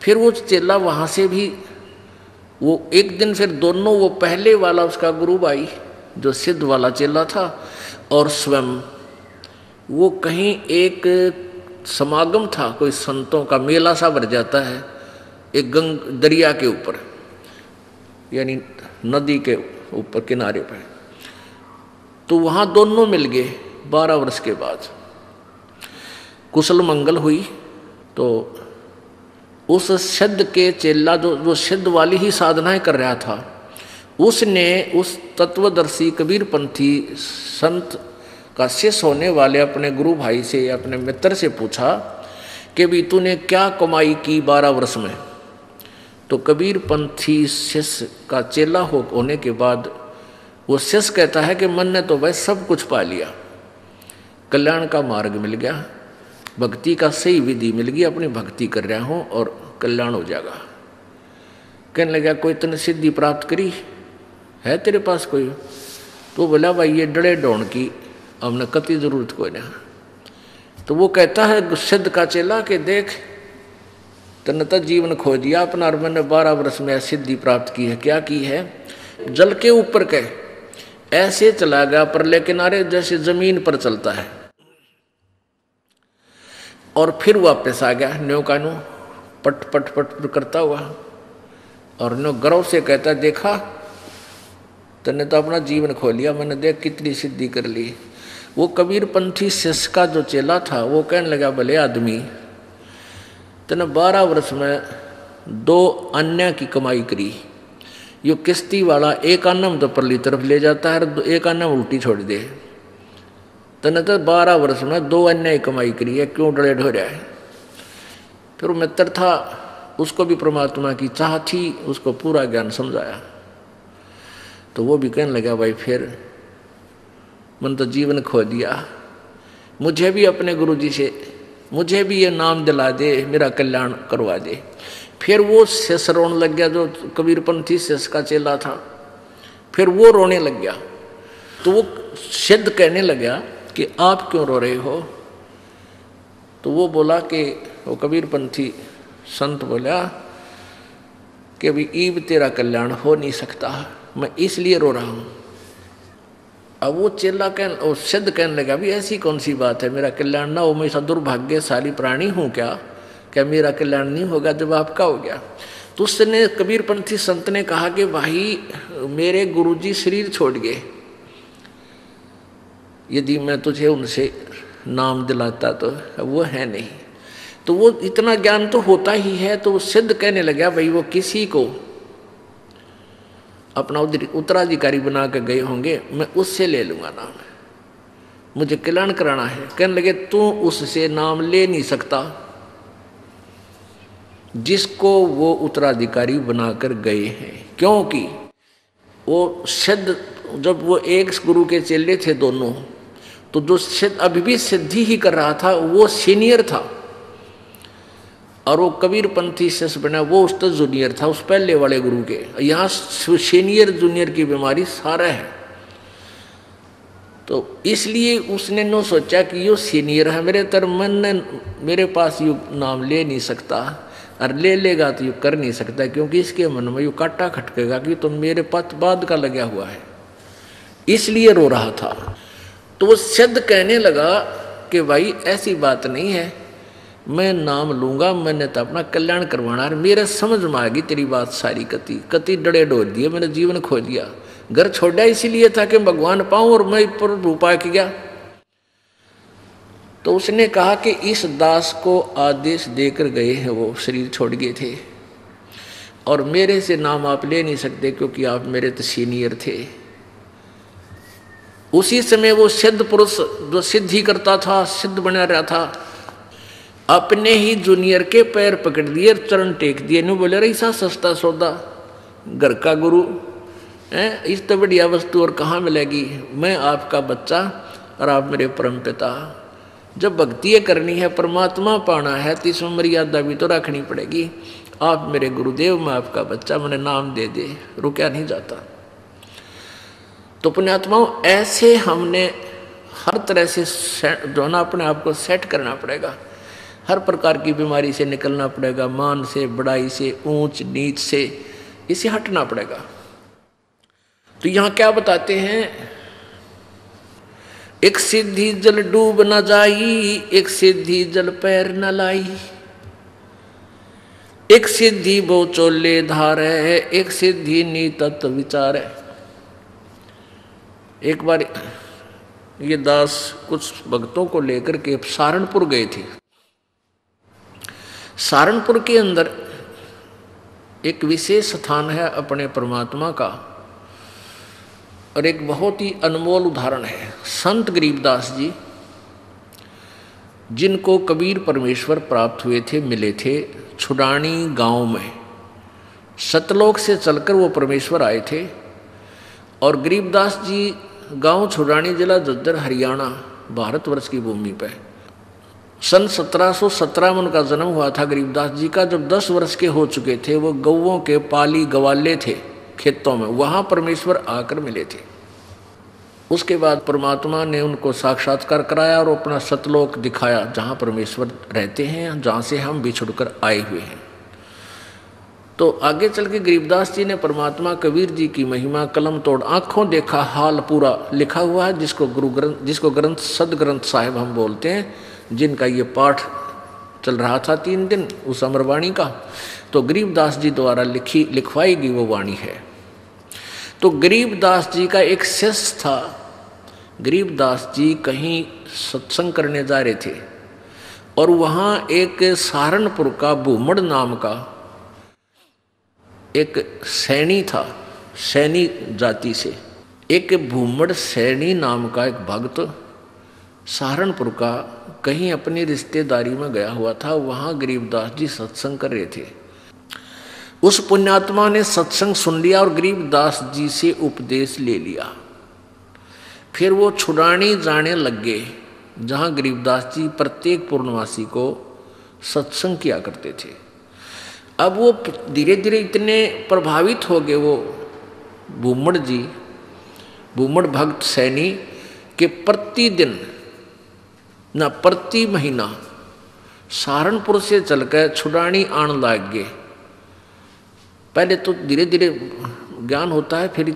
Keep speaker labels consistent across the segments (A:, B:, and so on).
A: फिर वो चेला वहाँ से भी वो एक दिन फिर दोनों, वो पहले वाला उसका गुरु भाई जो सिद्ध वाला चेला था और स्वयं वो कहीं एक समागम था, कोई संतों का मेला सा भर जाता है एक दरिया के ऊपर, यानी नदी के ऊपर किनारे पर। तो वहाँ दोनों मिल गए 12 वर्ष के बाद। कुशल मंगल हुई तो उस सिद्ध के चेला जो सिद्ध वाली ही साधनाएं कर रहा था, उसने उस तत्वदर्शी कबीरपंथी संत का शिष्य होने वाले अपने गुरु भाई से, अपने मित्र से पूछा कि भी तूने क्या कमाई की 12 वर्ष में। तो कबीरपंथी शिष्य का चेला होने के बाद वो शिष्य कहता है कि मन ने तो भाई सब कुछ पा लिया, कल्याण का मार्ग मिल गया, भक्ति का सही विधि मिल गई, अपनी भक्ति कर रहा हूँ और कल्याण हो जाएगा। कहने लगा कोई तूने सिद्धि प्राप्त करी है तेरे पास कोई? तो बोला भाई ये डड़े डोन की हमने कति जरूरत कोई नहीं। तो वो कहता है सिद्ध का चेला कि देख तने तो जीवन खो दिया अपना, और मैंने 12 वर्ष में सिद्धि प्राप्त की है। क्या की है? जल के ऊपर के ऐसे चला गया परले किनारे जैसे जमीन पर चलता है, और फिर वापस आ गया न्यो का न्यो पट पट पट करता हुआ, और न्यो गर्व से कहता देखा तने तो अपना जीवन खो लिया, मैंने देख कितनी सिद्धि कर ली। वो कबीरपंथी शिष्य का जो चेला था वो कहने लगा भले आदमी तने 12 वर्ष में 2 अन्य की कमाई करी, यो किश्ती वाला एक आना में तो परली तरफ ले जाता है और एक आना में उल्टी छोड़ दे, तने तो 12 वर्ष में 2 अन्य कमाई करी है, क्यों डरे ढो रहा है? फिर वो मित्र था, उसको भी परमात्मा की चाह थी, उसको पूरा ज्ञान समझाया। तो वो भी कहने लगा भाई फिर मन तो जीवन खो दिया, मुझे भी अपने गुरुजी से मुझे भी ये नाम दिला दे, मेरा कल्याण करवा दे। फिर वो शिष्य रोने लग गया जो कबीरपंथी शिष्य का चेला था, फिर वो रोने लग गया। तो वो सिद्ध कहने लगा कि आप क्यों रो रहे हो? तो वो बोला कि वो कबीरपंथी संत बोला कि अभी ईब तेरा कल्याण हो नहीं सकता, मैं इसलिए रो रहा हूँ। अब वो चेला वो सिद्ध कहने लगा भी ऐसी कौन सी बात है, मेरा कल्याण ना हो, मैं ऐसा दुर्भाग्यशाली प्राणी हूँ क्या मेरा कल्याण नहीं होगा जब आपका हो गया? तो उसने कबीरपंथी संत ने कहा कि भाई मेरे गुरुजी शरीर छोड़ गए, यदि मैं तुझे उनसे नाम दिलाता तो वो है नहीं। तो वो इतना ज्ञान तो होता ही है। तो वो सिद्ध कहने लगा भाई वो किसी को अपना उत्तराधिकारी बना के गए होंगे, मैं उससे ले लूँगा नाम, मुझे कल्याण कराना है। कहने लगे तू उससे नाम ले नहीं सकता जिसको वो उत्तराधिकारी बनाकर गए हैं, क्योंकि वो सिद्ध जब वो एक गुरु के चेले थे दोनों, तो जो सिद्ध अभी भी सिद्धि ही कर रहा था वो सीनियर था, और वो कबीरपंथी शिष्य बना वो उस तो जूनियर था उस पहले वाले गुरु के। यहाँ सीनियर जूनियर की बीमारी सारा है। तो इसलिए उसने नो सोचा कि यो सीनियर है मेरे तर मन ने मेरे पास यू नाम ले नहीं सकता, और ले लेगा तो यू कर नहीं सकता, क्योंकि इसके मन में यू काटा खटकेगा कि तुम मेरे पास बाद का लगा हुआ है, इसलिए रो रहा था। तो वो सिद्ध कहने लगा कि भाई ऐसी बात नहीं है, मैं नाम लूँगा, मैंने तो अपना कल्याण करवाना है। मेरे समझ में आ गई तेरी बात सारी, कति डड़े डोल दिए, मैंने जीवन खो दिया, घर छोड़ा इसीलिए था कि भगवान पाऊँ, और मैं पर रूपा के गया। तो उसने कहा कि इस दास को आदेश देकर गए हैं, वो शरीर छोड़ गए थे, और मेरे से नाम आप ले नहीं सकते क्योंकि आप मेरे तो सीनियर थे। उसी समय वो सिद्ध पुरुष जो सिद्धि करता था, सिद्ध बना रहा था, अपने ही जूनियर के पैर पकड़ दिए, चरण टेक दिए, नहीं बोले रही सा सस्ता सौदा, घर का गुरु है, इस तो बढ़िया वस्तु और कहाँ मिलेगी, मैं आपका बच्चा और आप मेरे परम पिता। जब भक्ति करनी है, परमात्मा पाना है, तो इसमें मर्यादा भी तो रखनी पड़ेगी। आप मेरे गुरुदेव, मैं आपका बच्चा, मैंने नाम दे दे, रुका नहीं जाता। तो पुण्यात्माओं ऐसे हमने हर तरह से जो ना अपने आप को सेट करना पड़ेगा। हर प्रकार की बीमारी से निकलना पड़ेगा, मान से, बड़ाई से, ऊंच नीच से, इसे हटना पड़ेगा। तो यहां क्या बताते हैं, एक सिद्धि जल डूब न जाई, एक सिद्धि जल पैर न लाई, एक सिद्धि बो चोले धार है, एक सिद्धि नीतत विचार है। एक बार ये दास कुछ भक्तों को लेकर के सहारनपुर गए थे। सहारनपुर के अंदर एक विशेष स्थान है अपने परमात्मा का, और एक बहुत ही अनमोल उदाहरण है। संत गरीबदास जी, जिनको कबीर परमेश्वर प्राप्त हुए थे, मिले थे छुडानी गांव में। सतलोक से चलकर वो परमेश्वर आए थे, और गरीबदास जी गांव छुडानी, जिला झज्जर, हरियाणा, भारतवर्ष की भूमि पर सन 1717 में उनका जन्म हुआ था। गरीबदास जी का जब 10 वर्ष के हो चुके थे, वो गौओं के पाली गवाले थे खेतों में, वहां परमेश्वर आकर मिले थे। उसके बाद परमात्मा ने उनको साक्षात्कार कराया और अपना सतलोक दिखाया, जहां परमेश्वर रहते हैं, जहां से हम बिछुड़कर आए हुए हैं। तो आगे चल के गरीबदास जी ने परमात्मा कबीर जी की महिमा कलम तोड़ आंखों देखा हाल पूरा लिखा हुआ है, जिसको ग्रंथ सदग्रंथ साहिब हम बोलते हैं, जिनका ये पाठ चल रहा था 3 दिन उस अमरवाणी का। तो गरीबदास जी द्वारा लिखवाई गई वो वाणी है। तो गरीबदास जी का एक शिष्य था। गरीबदास जी कहीं सत्संग करने जा रहे थे, और वहाँ एक सहारनपुर का भूमड़ नाम का एक सैनी था, सैनी जाति से एक भूमड़ सैनी नाम का एक भक्त सहारनपुर का कहीं अपनी रिश्तेदारी में गया हुआ था। वहाँ गरीबदास जी सत्संग कर रहे थे। उस पुण्यात्मा ने सत्संग सुन लिया और गरीबदास जी से उपदेश ले लिया। फिर वो छुड़ानी जाने लग गए, जहाँ गरीबदास जी प्रत्येक पूर्णमासी को सत्संग किया करते थे। अब वो धीरे धीरे इतने प्रभावित हो गए वो भूमड़ जी, भूमड़ भक्त सैनी, के प्रतिदिन ना प्रति महीना सहारनपुर से चलकर छुड़ानी आने लग गए। पहले तो धीरे धीरे ज्ञान होता है, फिर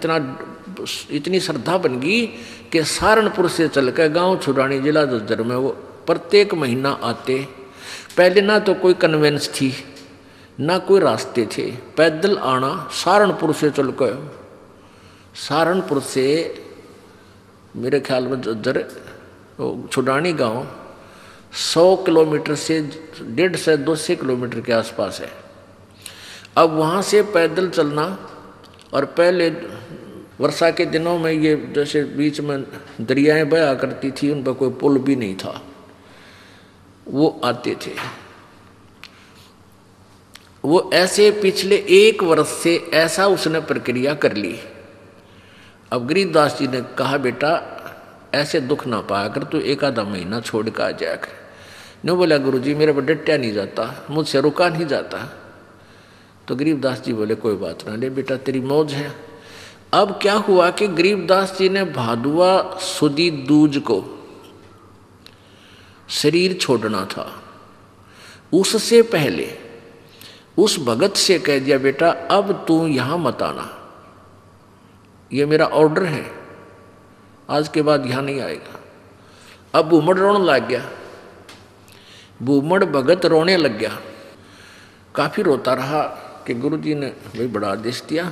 A: इतनी श्रद्धा बन गई कि सहारनपुर से चलकर गांव छुड़ानी, जिला झज्जर में वो प्रत्येक महीना आते। पहले ना तो कोई कन्वेंस थी, ना कोई रास्ते थे, पैदल आना। सहारनपुर से चलकर, सहारनपुर से मेरे ख्याल में झज्जर छुड़ानी गांव 100 किलोमीटर से 150 से 200 किलोमीटर के आसपास है। अब वहाँ से पैदल चलना, और पहले वर्षा के दिनों में ये जैसे बीच में दरियाएं बहा करती थी, उन पर कोई पुल भी नहीं था, वो आते थे। वो ऐसे पिछले 1 वर्ष से ऐसा उसने प्रक्रिया कर ली। अब गरीबदास जी ने कहा, बेटा ऐसे दुख ना पाया कर, तू 1 आधा महीना छोड़ कर आ जाया कर। नहीं बोला, गुरुजी मेरे पर डटया नहीं जाता, मुझसे रुका नहीं जाता। तो गरीबदास जी बोले, कोई बात ना, ले बेटा तेरी मौज है। अब क्या हुआ कि गरीबदास जी ने भादुआ सुदी दूज को शरीर छोड़ना था। उससे पहले उस भगत से कह दिया, बेटा अब तू यहां मत आना, ये मेरा ऑर्डर है, आज के बाद यहां नहीं आएगा। अब भूमड़ रोने लग गया, भूमड़ भगत रोने लग गया। काफी रोता रहा कि गुरुजी ने भाई बड़ा आदेश दिया,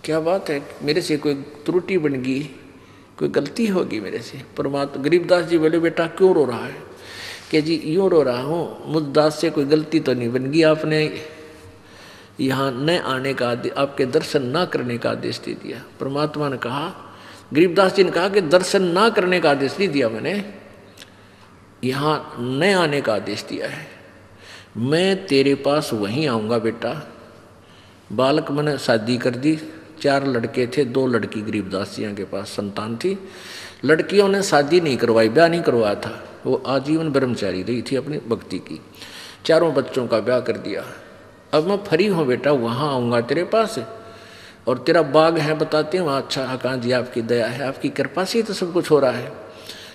A: क्या बात है, मेरे से कोई त्रुटि बन गई, कोई गलती होगी मेरे से। परमात्मा गरीबदास जी बोले, बेटा क्यों रो रहा है? कि जी यूँ रो रहा हूँ, मुझ दास से कोई गलती तो नहीं बन गई, आपने यहाँ न आने का, आपके दर्शन ना करने का आदेश दे दिया। परमात्मा ने कहा, गरीबदास जी ने कहा कि दर्शन ना करने का आदेश नहीं दिया मैंने, यहाँ न आने का आदेश दिया है। मैं तेरे पास वहीं आऊँगा बेटा। बालक मैंने शादी कर दी, 4 लड़के थे, 2 लड़की गरीबदास जी के पास संतान थी। लड़कियों ने शादी नहीं करवाई, ब्याह नहीं करवाया था, वो आजीवन ब्रह्मचारी रही थी अपनी भक्ति की। 4 बच्चों का ब्याह कर दिया। अब मैं फ्री हूँ बेटा, वहाँ आऊँगा तेरे पास, और तेरा बाग है बताते हैं वहाँ। अच्छा हाँ जी, आपकी दया है, आपकी कृपा से ही तो सब कुछ हो रहा है।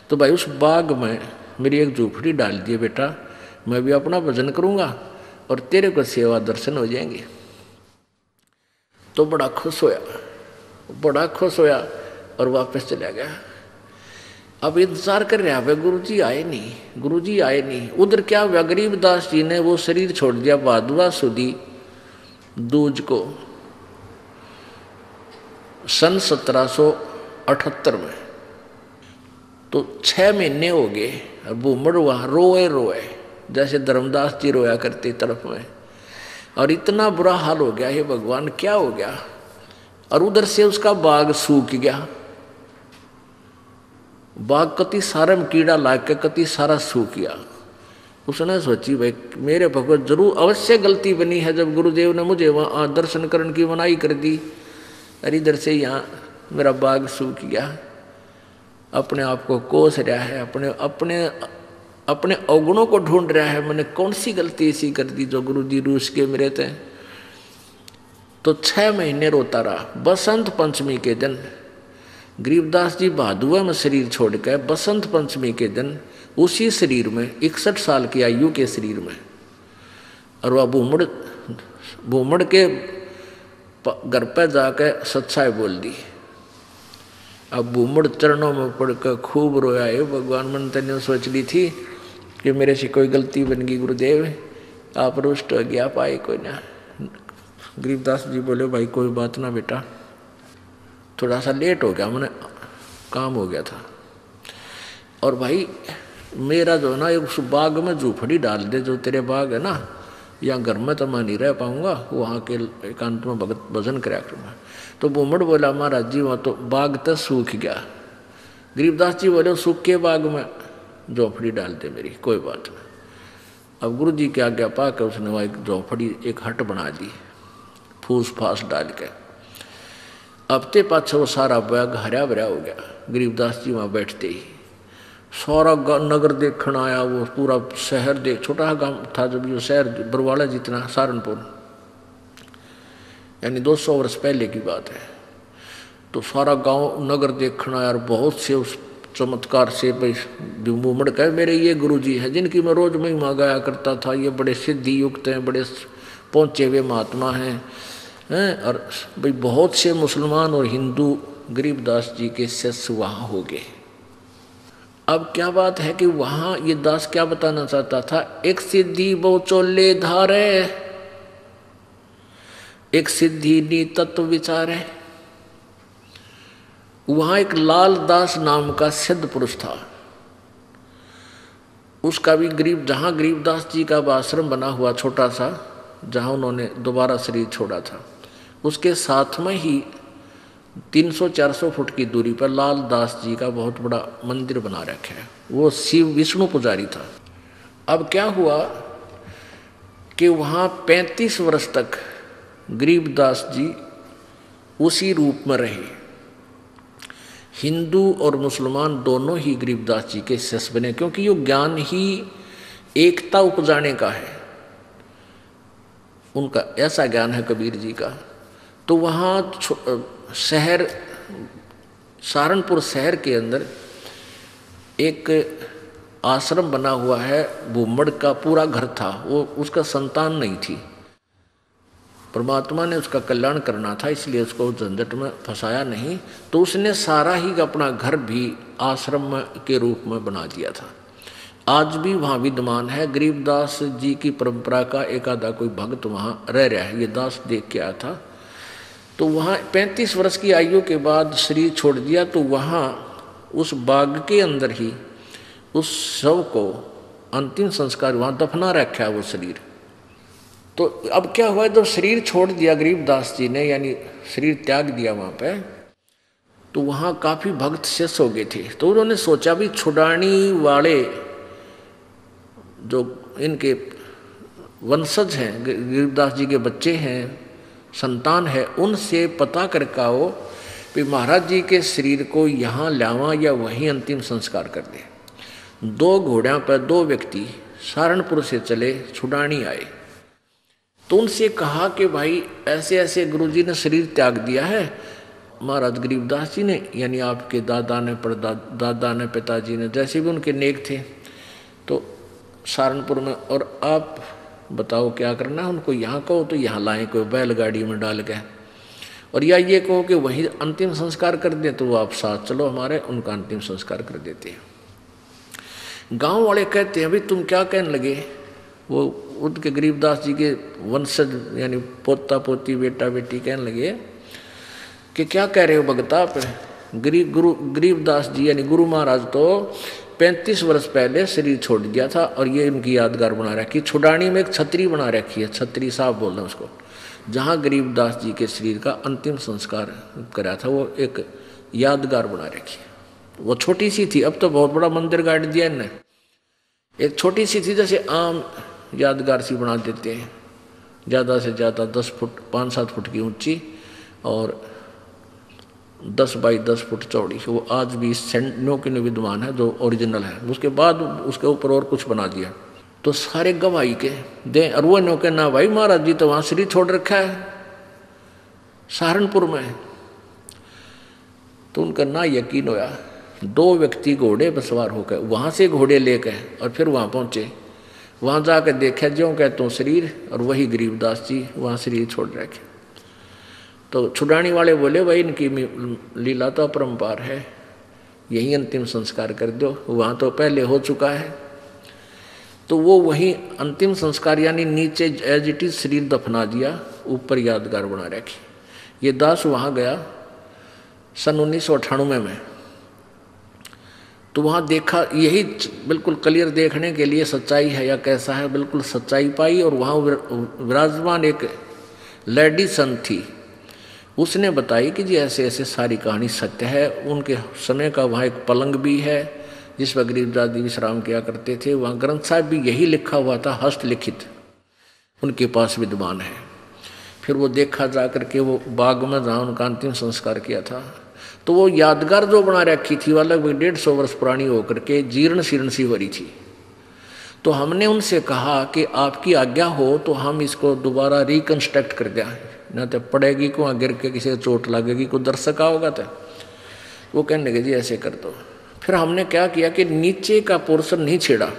A: तो भाई उस बाग में मेरी एक झूपड़ी डाल दिए बेटा, मैं भी अपना भजन करूँगा और तेरे को सेवा दर्शन हो जाएंगे। तो बड़ा खुश होया और वापस चला गया। अब इंतजार कर रहा है, गुरुजी आए नहीं। उधर क्या हुआ, गरीबदास जी ने वो शरीर छोड़ दिया भादुआ सुदी दूज को सन 1778 में। तो 6 महीने हो गए। भूमड़ वहाँ रोए जैसे धर्मदास जी रोया करते तरफ में, और इतना बुरा हाल हो गया, हे भगवान क्या हो गया। और उधर से उसका बाग सूख गया, बाग कति सारे में कीड़ा लाग के कति सारा सूख गया। उसने सोची भाई मेरे भगवत जरूर अवश्य गलती बनी है जब गुरुदेव ने मुझे वहाँ दर्शन करने की मनाही कर दी, और इधर से यहाँ मेरा बाग सूख गया। अपने आप को कोस रहा है, अपने अवगुणों को ढूंढ रहा है, मैंने कौन सी गलती ऐसी कर दी जो गुरु जी रूस के मेरे थे। तो 6 महीने रोता रहा। बसंत पंचमी के दिन गरीबदास जी भादुआ में शरीर छोड़ के बसंत पंचमी के दिन उसी शरीर में 61 साल की आयु के शरीर में, और वह भूमड़ के घर पर जाकर सच्चाई बोल दी। अब भूमड़ चरणों में पड़कर खूब रोया, है भगवान मन तेने सोच ली थी कि मेरे से कोई गलती बन गई गुरुदेव, आप रुष्ट हो गया, पाए कोई ना। गरीबदास जी बोले भाई कोई बात ना बेटा, थोड़ा सा लेट हो गया, मैंने काम हो गया था। और भाई मेरा जो ना उस बाग में झूपड़ी डाल दे, जो तेरे बाग है ना, या घर में तो मैं नहीं रह पाऊंगा, वहाँ के एकांत में भगत भजन कराया करूँगा। तो भूमड़ बोला महाराज जी वहाँ तो बाग तो सूख गया। गरीबदास जी बोले सूख के बाग में झोपड़ी डाल दे मेरी, कोई बात नहीं। अब गुरु जी की आज्ञा पाकर उसने वहाँ एक झोपड़ी एक हट बना दी फूस फास डाल के। अब ते पाछे वो सारा बाग हरा भरा हो गया। गरीबदास जी वहाँ बैठते ही सारा नगर देखने आया, वो पूरा शहर देख, छोटा गांव था जब ये शहर बरवाला जितना, सहारनपुर, यानी 200 वर्ष पहले की बात है। तो सारा गांव नगर देखना आया, और बहुत से उस चमत्कार से भाई भूमड़ कहे मेरे ये गुरुजी हैं जिनकी मैं रोज महिमा गाया करता था, ये बड़े सिद्धि युक्त हैं, बड़े पहुँचे हुए महात्मा हैं, और भाई बहुत से मुसलमान और हिंदू गरीबदास जी के शिष्य वहाँ हो गए। अब क्या बात है कि वहाँ ये दास क्या बताना चाहता था, एक सिद्धि बहु चोले धारे, एक सिद्धि नी तत्व विचारे। वहां एक लाल दास नाम का सिद्ध पुरुष था, उसका भी जहां गरीबदास जी का आश्रम बना हुआ छोटा सा, जहां उन्होंने दोबारा शरीर छोड़ा था, उसके साथ में ही 300-400 फुट की दूरी पर लाल दास जी का बहुत बड़ा मंदिर बना रखा है। वो शिव विष्णु पुजारी था। अब क्या हुआ कि वहाँ 35 वर्ष तक गरीबदास जी उसी रूप में रहे। हिंदू और मुसलमान दोनों ही गरीबदास जी के शिष्य बने, क्योंकि ये ज्ञान ही एकता उपजाने का है, उनका ऐसा ज्ञान है कबीर जी का। तो वहाँ शहर सहारनपुर शहर के अंदर एक आश्रम बना हुआ है, भूमड़ का पूरा घर था, वो उसका संतान नहीं थी, परमात्मा ने उसका कल्याण करना था, इसलिए उसको झंझट में फंसाया नहीं। तो उसने सारा ही अपना घर भी आश्रम के रूप में बना दिया था। आज भी वहाँ विद्यमान है। गरीबदास जी की परंपरा का एक आधा कोई भक्त वहाँ रह रहा है, ये दास देख के आया था। तो वहाँ 35 वर्ष की आयु के बाद शरीर छोड़ दिया, तो वहाँ उस बाग के अंदर ही उस शव को अंतिम संस्कार वहाँ दफना रखा है वो शरीर। तो अब क्या हुआ, जब शरीर छोड़ दिया गरीबदास जी ने, यानी शरीर त्याग दिया वहाँ पे, तो वहाँ काफ़ी भक्त शिष्य हो गए थे। तो उन्होंने सोचा भी छुड़ानी वाले जो इनके वंशज हैं, गरीबदास जी के बच्चे हैं, संतान है, उनसे पता करके आओ कि महाराज जी के शरीर को यहाँ लावा या वहीं अंतिम संस्कार कर दे। 2 घोड़ों पर 2 व्यक्ति सहारनपुर से चले, छुड़ानी आए। तो उनसे कहा कि भाई ऐसे ऐसे गुरुजी ने शरीर त्याग दिया है, महाराज गरीबदास जी ने, यानी आपके दादा ने, परदादा ने, पिताजी ने, जैसे भी उनके नेक थे। तो सहारनपुर में, और आप बताओ क्या करना है उनको, यहाँ कहो तो यहाँ लाएं कोई बैलगाड़ी में डाल के, और या ये कहो कि वही अंतिम संस्कार कर दें तो वो आप साथ चलो हमारे, उनका अंतिम संस्कार कर देते हैं। गांव वाले कहते हैं भाई तुम क्या कहने लगे, वो उनके गरीबदास जी के वंशज यानी पोता पोती बेटा बेटी कहने लगे कि क्या कह रहे हो भगता आप, गरीबदास जी यानी गुरु महाराज तो 35 वर्ष पहले शरीर छोड़ दिया था और ये इनकी यादगार बना रखी। छुडानी में एक छतरी बना रखी है, छतरी साहब बोल रहे हैं उसको, जहाँ गरीबदास जी के शरीर का अंतिम संस्कार करा था, वो एक यादगार बना रखी है। वो छोटी सी थी, अब तो बहुत बड़ा मंदिर गाड़ दिया इनने, एक छोटी सी थी जैसे आम यादगार सी बना देते हैं, ज़्यादा से ज़्यादा 10 फुट 5-7 फुट की ऊंची और 10 बाई 10 फुट चौड़ी। वो आज भी न्यो के न्यो विद्वान है जो ओरिजिनल है। उसके बाद उसके ऊपर और कुछ बना दिया, तो सारे गवाही के दे अरुआ न्यो के ना भाई महाराज जी तो वहाँ शरीर छोड़ रखा है सहारनपुर में। तो उनका ना यकीन होया, 2 व्यक्ति घोड़े पर सवार होकर वहाँ से घोड़े लेकर और फिर वहाँ पहुँचे, वहाँ जाकर देखा जो कहते शरीर, और वही गरीबदास जी वहाँ शरीर छोड़ रखे। तो छुड़ानी वाले बोले भाई इनकी लीला तो अपरंपार है, यही अंतिम संस्कार कर दो, वहाँ तो पहले हो चुका है। तो वो वही अंतिम संस्कार यानी नीचे एज इट इज शरीर दफना दिया, ऊपर यादगार बना रखी। ये दास वहाँ गया सन 1998 में, तो वहाँ देखा, यही बिल्कुल क्लियर देखने के लिए सच्चाई है या कैसा है, बिल्कुल सच्चाई पाई। और वहाँ विराजमान एक लेडी संत थी, उसने बताई कि जी ऐसे ऐसे सारी कहानी सत्य है। उनके समय का वहाँ एक पलंग भी है जिस पर गरीबदास जी विश्राम किया करते थे, वहाँ ग्रंथ साहब भी यही लिखा हुआ था, हस्तलिखित उनके पास विद्वान है। फिर वो देखा जा करके वो बाग में जहाँ उनका अंतिम संस्कार किया था, तो वो यादगार जो बना रखी थी वह लगभग 150 वर्ष पुरानी होकर के जीर्ण शीर्ण सी हो रही थी। तो हमने उनसे कहा कि आपकी आज्ञा हो तो हम इसको दोबारा रिकन्स्ट्रक्ट कर दें, न तो पड़ेगी को गिर के किसी चोट लगेगी, कोई दर्शक होगा तो। वो कहने लगे जी ऐसे कर दो। फिर हमने क्या किया कि नीचे का पोर्शन नहीं छेड़ा,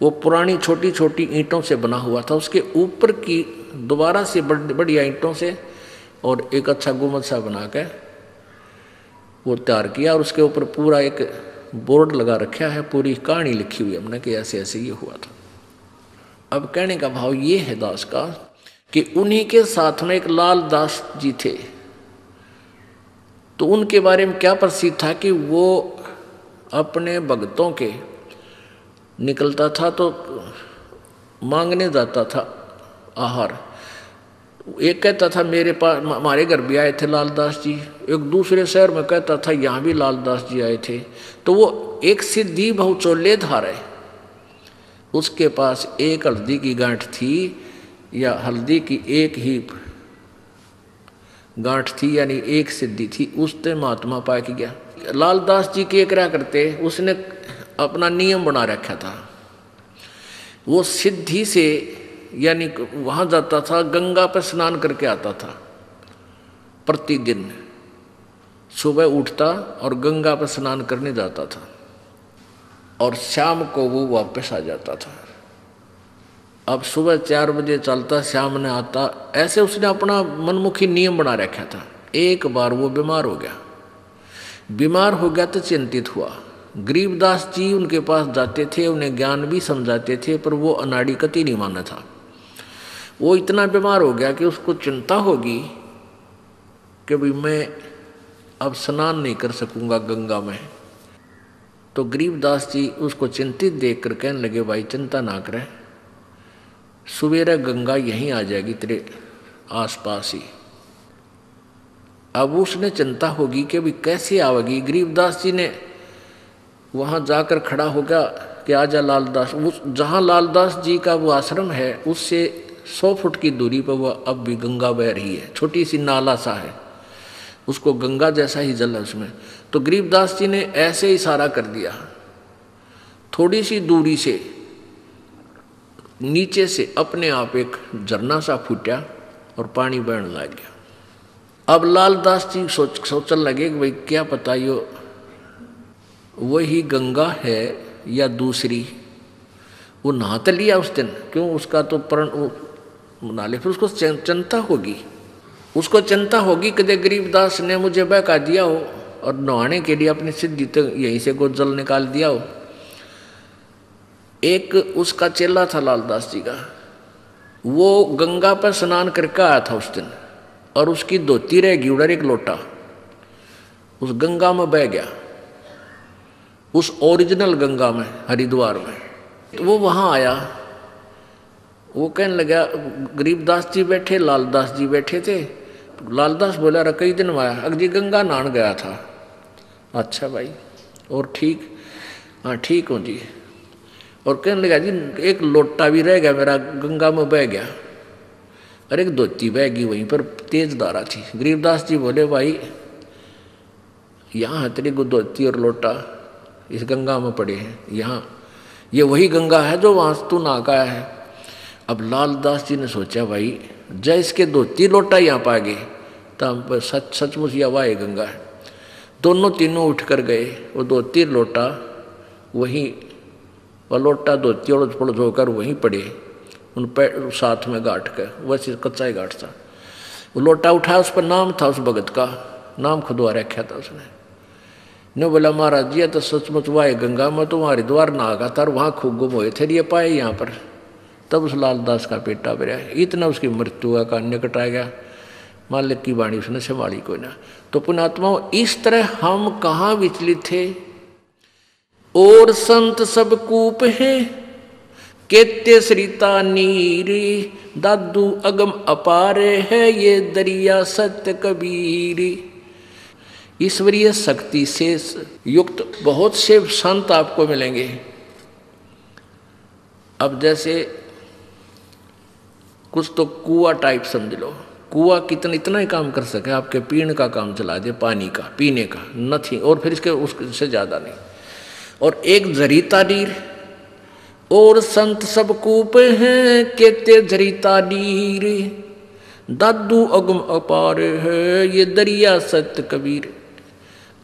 A: वो पुरानी छोटी छोटी ईंटों से बना हुआ था, उसके ऊपर की दोबारा से बढ़िया ईंटों से और एक अच्छा गुम्बद सा बना के वो तैयार किया, और उसके ऊपर पूरा एक बोर्ड लगा रखा है, पूरी कहानी लिखी हुई हमने कि ऐसे ऐसे ये हुआ था। अब कहने का भाव ये है दास का कि उन्हीं के साथ में एक लाल दास जी थे, तो उनके बारे में क्या प्रसिद्ध था कि वो अपने भक्तों के निकलता था तो मांगने जाता था आहार। एक कहता था मेरे पास हमारे घर भी आए थे लालदास जी, एक दूसरे शहर में कहता था यहाँ भी लालदास जी आए थे। तो वो एक सिद्धि बहुचोलेधार है, उसके पास एक हल्दी की गांठ थी या हल्दी की एक ही गांठ थी, यानी एक सिद्धि थी, उससे महात्मा पाया गया। लालदास जी के क्या करते, उसने अपना नियम बना रखा था, वो सिद्धि से यानी वहाँ जाता था, गंगा पर स्नान करके आता था प्रतिदिन, सुबह उठता और गंगा पर स्नान करने जाता था और शाम को वो वापस आ जाता था। अब सुबह 4 बजे चलता, शाम ने आता, ऐसे उसने अपना मनमुखी नियम बना रखा था। एक बार वो बीमार हो गया, बीमार हो गया तो चिंतित हुआ। गरीबदास जी उनके पास जाते थे, उन्हें ज्ञान भी समझाते थे, पर वो अनाड़ी कति नहीं माना था। वो इतना बीमार हो गया कि उसको चिंता होगी कि भाई मैं अब स्नान नहीं कर सकूंगा गंगा में। तो गरीबदास जी उसको चिंतित देख कर कहने लगे भाई चिंता ना करें, सवेरे गंगा यहीं आ जाएगी तेरे आसपास ही। अब उसने चिंता होगी कि भाई कैसे आवेगी। गरीबदास जी ने वहाँ जाकर खड़ा हो गया कि आजा लालदास। उस जहाँ लालदास जी का वो आश्रम है उससे 100 फुट की दूरी पर वह अब भी गंगा बह रही है, छोटी सी नाला सा है, उसको गंगा जैसा ही जल है उसमें। तो गरीबदास जी ने ऐसे इशारा कर दिया, थोड़ी सी दूरी से नीचे से अपने आप एक झरना सा फूटा और पानी बहने लग गया। अब लालदास जी सोचने लगे कि भाई क्या पता यो वही गंगा है या दूसरी। वो नहा तो लिया उस दिन, क्यों उसका तो प्रण बना ले, फिर उसको चिंता होगी, उसको चिंता होगी कदे गरीबदास ने मुझे बहका दिया हो और नहाने के लिए अपनी सिद्धि तो यहीं से को जल निकाल दिया हो। एक उसका चेला था लालदास जी का, वो गंगा पर स्नान करके आया था उस दिन, और उसकी धोती रह गई उधर एक लोटा, उस गंगा में बह गया, उस ओरिजिनल गंगा में हरिद्वार में। तो वो वहाँ आया, वो कहने लगा, गरीबदास जी बैठे, लालदास जी बैठे थे। लालदास बोला, अरे कई दिन में आया, अगजी गंगा नहान गया था। अच्छा भाई, और ठीक? हाँ ठीक हूँ जी। और कहने लगा, जी एक लोटा भी रह गया मेरा, गंगा में बह गया। अरे एक धोती बह गई, वहीं पर तेज धारा थी। गरीबदास जी बोले, भाई यहाँ तेरी धोती और लोटा इस गंगा में पड़े हैं, यहाँ ये वही गंगा है जो वहाँ तू नहा का है। अब लालदास जी ने सोचा, भाई जय इसके धोती लोटा यहाँ पा गए तो सचमुच या वाह गंगा है। दोनों तीनों उठ कर गए, वो धोती लोटा वहीं, वह लोटा धोती और पड़ धोकर वहीं पड़े, उन पैर साथ में गांठ कर, वैसे कच्चा ही गांठ था। वो लोटा उठाया, उस पर नाम था उस भगत का, नाम खुदवा रखा था उसने। ने बोला, महाराज जी तो सचमुच वाह गंगा में तो वहाँ हरिद्वार नहा का था, वहाँ खूब गुम हुए थे, ये पाए यहाँ पर। तब उस लालदास का पेटा भरा, इतना उसकी मृत्यु का निकट आ गया। मालिक की वाणी उसने संभाली कोई ना। तो पुण्यात्माओं, इस तरह हम कहाँ विचलित थे। और संत सब कूप है, केते सरिता नीरी, दादू अगम अपारे है, ये दरिया सत्य कबीरी। ईश्वरीय शक्ति से युक्त बहुत से संत आपको मिलेंगे। अब जैसे कुछ तो कुआ टाइप समझ लो, कुआ कितना इतना ही काम कर सके, आपके पीने का काम चला दे, पानी का पीने का नथिंग, और फिर इसके उससे ज़्यादा नहीं। और एक झरीता नीर, और संत सब कूप हैं, केते झरीता नीर, दादू अगम अपार है, ये दरिया सत्य कबीर।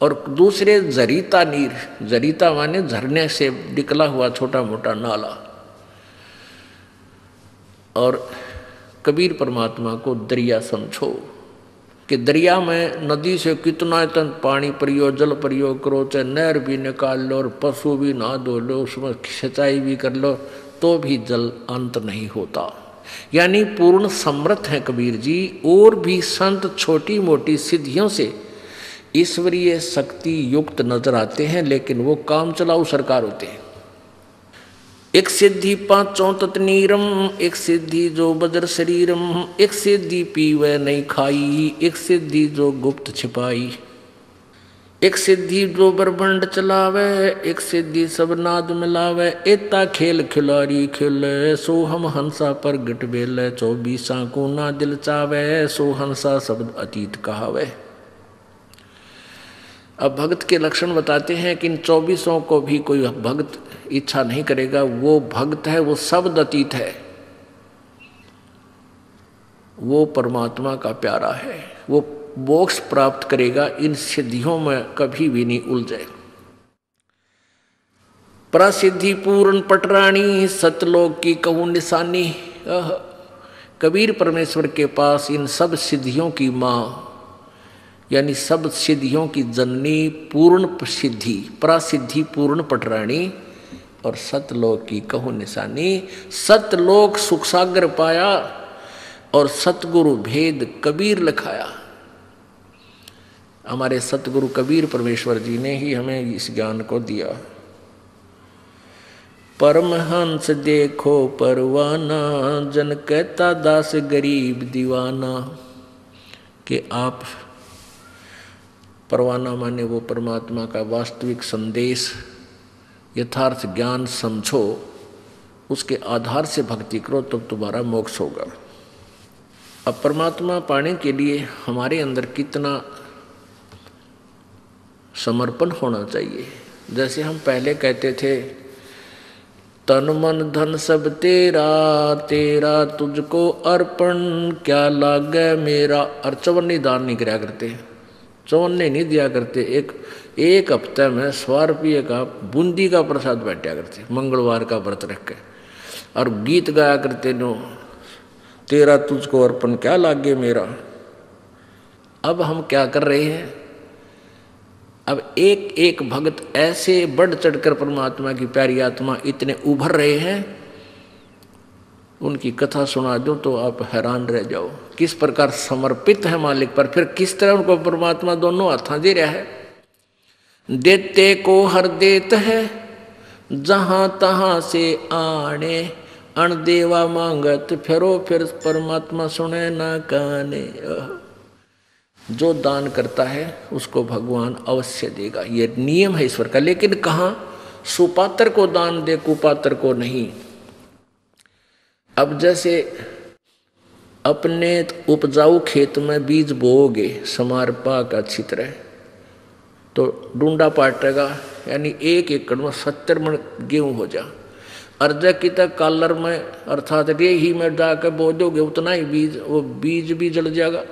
A: और दूसरे झरीता नीर, झरीता माने झरने से निकला हुआ छोटा मोटा नाला। और कबीर परमात्मा को दरिया समझो कि दरिया में नदी से कितना इतना पानी परियो, जल प्रयोग करो, चाहे नहर भी निकाल लो और पशु भी नहा धो लो, उसमें सिंचाई भी कर लो, तो भी जल अंत नहीं होता। यानी पूर्ण समर्थ हैं कबीर जी। और भी संत छोटी मोटी सिद्धियों से ईश्वरीय शक्ति युक्त नजर आते हैं, लेकिन वो काम चलाऊ सरकार होते हैं। एक सिद्धि पांचों तत्नीरम, एक सिद्धि जो बज्र शरीरम, एक सिद्धि पीवे नहीं खाई, एक सिद्धि जो गुप्त छिपाई, एक सिद्धि जो ब्रह्मांड चलावे, एक सिद्धि सब नाद मिलावे, एता खेल खिलाड़ी खेले, सो हम हंसा पर गट बेले, 24 को ना दिल चावे, सो हंसा शब्द अतीत कहावे। अब भक्त के लक्षण बताते हैं कि इन 24 को भी कोई भक्त इच्छा नहीं करेगा, वो भक्त है, वो शब्द अतीत है, वो परमात्मा का प्यारा है, वो मोक्ष प्राप्त करेगा, इन सिद्धियों में कभी भी नहीं उलझे। प्रसिद्धि पूर्ण पटरानी, सतलोक की कहूँ निशानी। कबीर परमेश्वर के पास इन सब सिद्धियों की माँ, यानी सब सिद्धियों की जननी, पूर्ण सिद्धि, प्रसिद्धि पूर्ण पटरानी, और सतलोक की कहूँ निशानी। सतलोक सुख सागर पाया और सतगुरु भेद कबीर लिखाया। हमारे सतगुरु कबीर परमेश्वर जी ने ही हमें इस ज्ञान को दिया। परमहंस देखो परवाना, जन कहता दास गरीब दीवाना। कि आप परवाना माने वो परमात्मा का वास्तविक संदेश, यथार्थ ज्ञान समझो, उसके आधार से भक्ति करो, तब तुम्हारा मोक्ष होगा। अब परमात्मा पाने के लिए हमारे अंदर कितना समर्पण होना चाहिए। जैसे हम पहले कहते थे, तन मन धन सब तेरा, तेरा तुझको अर्पण, क्या लागे मेरा। और चवन्नी दान नहीं कराया करते, चवन्ने नहीं दिया करते। एक हफ्ते में 100 रुपये का बूंदी का प्रसाद बैठा करते, मंगलवार का व्रत रख के। और गीत गाया करते नो, तेरा तुझको अर्पण क्या लागे मेरा। अब हम क्या कर रहे हैं, अब एक एक भक्त ऐसे बढ़ चढ़कर परमात्मा की प्यारी आत्मा इतने उभर रहे हैं, उनकी कथा सुना दो तो आप हैरान रह जाओ, किस प्रकार समर्पित है मालिक पर, फिर किस तरह उनको परमात्मा दोनों हाथों दे रहा है। देते को हर देत है जहां तहां से आने, अणदेवा मांगत फिरो फिर परमात्मा सुने ना काने। जो दान करता है उसको भगवान अवश्य देगा, ये नियम है ईश्वर का। लेकिन कहाँ, सुपात्र को दान दे, कुपात्र को नहीं। अब जैसे अपने उपजाऊ खेत में बीज बोओगे, समार पाक अच्छी तरह, तो डूंडा पाटेगा, यानी 1 एकड़ में 70 मन गेहूं हो जा। अर्जा की तक कालर में अर्थात रे ही में जाकर बो दोगे उतना ही बीज, वो बीज भी जल जाएगा।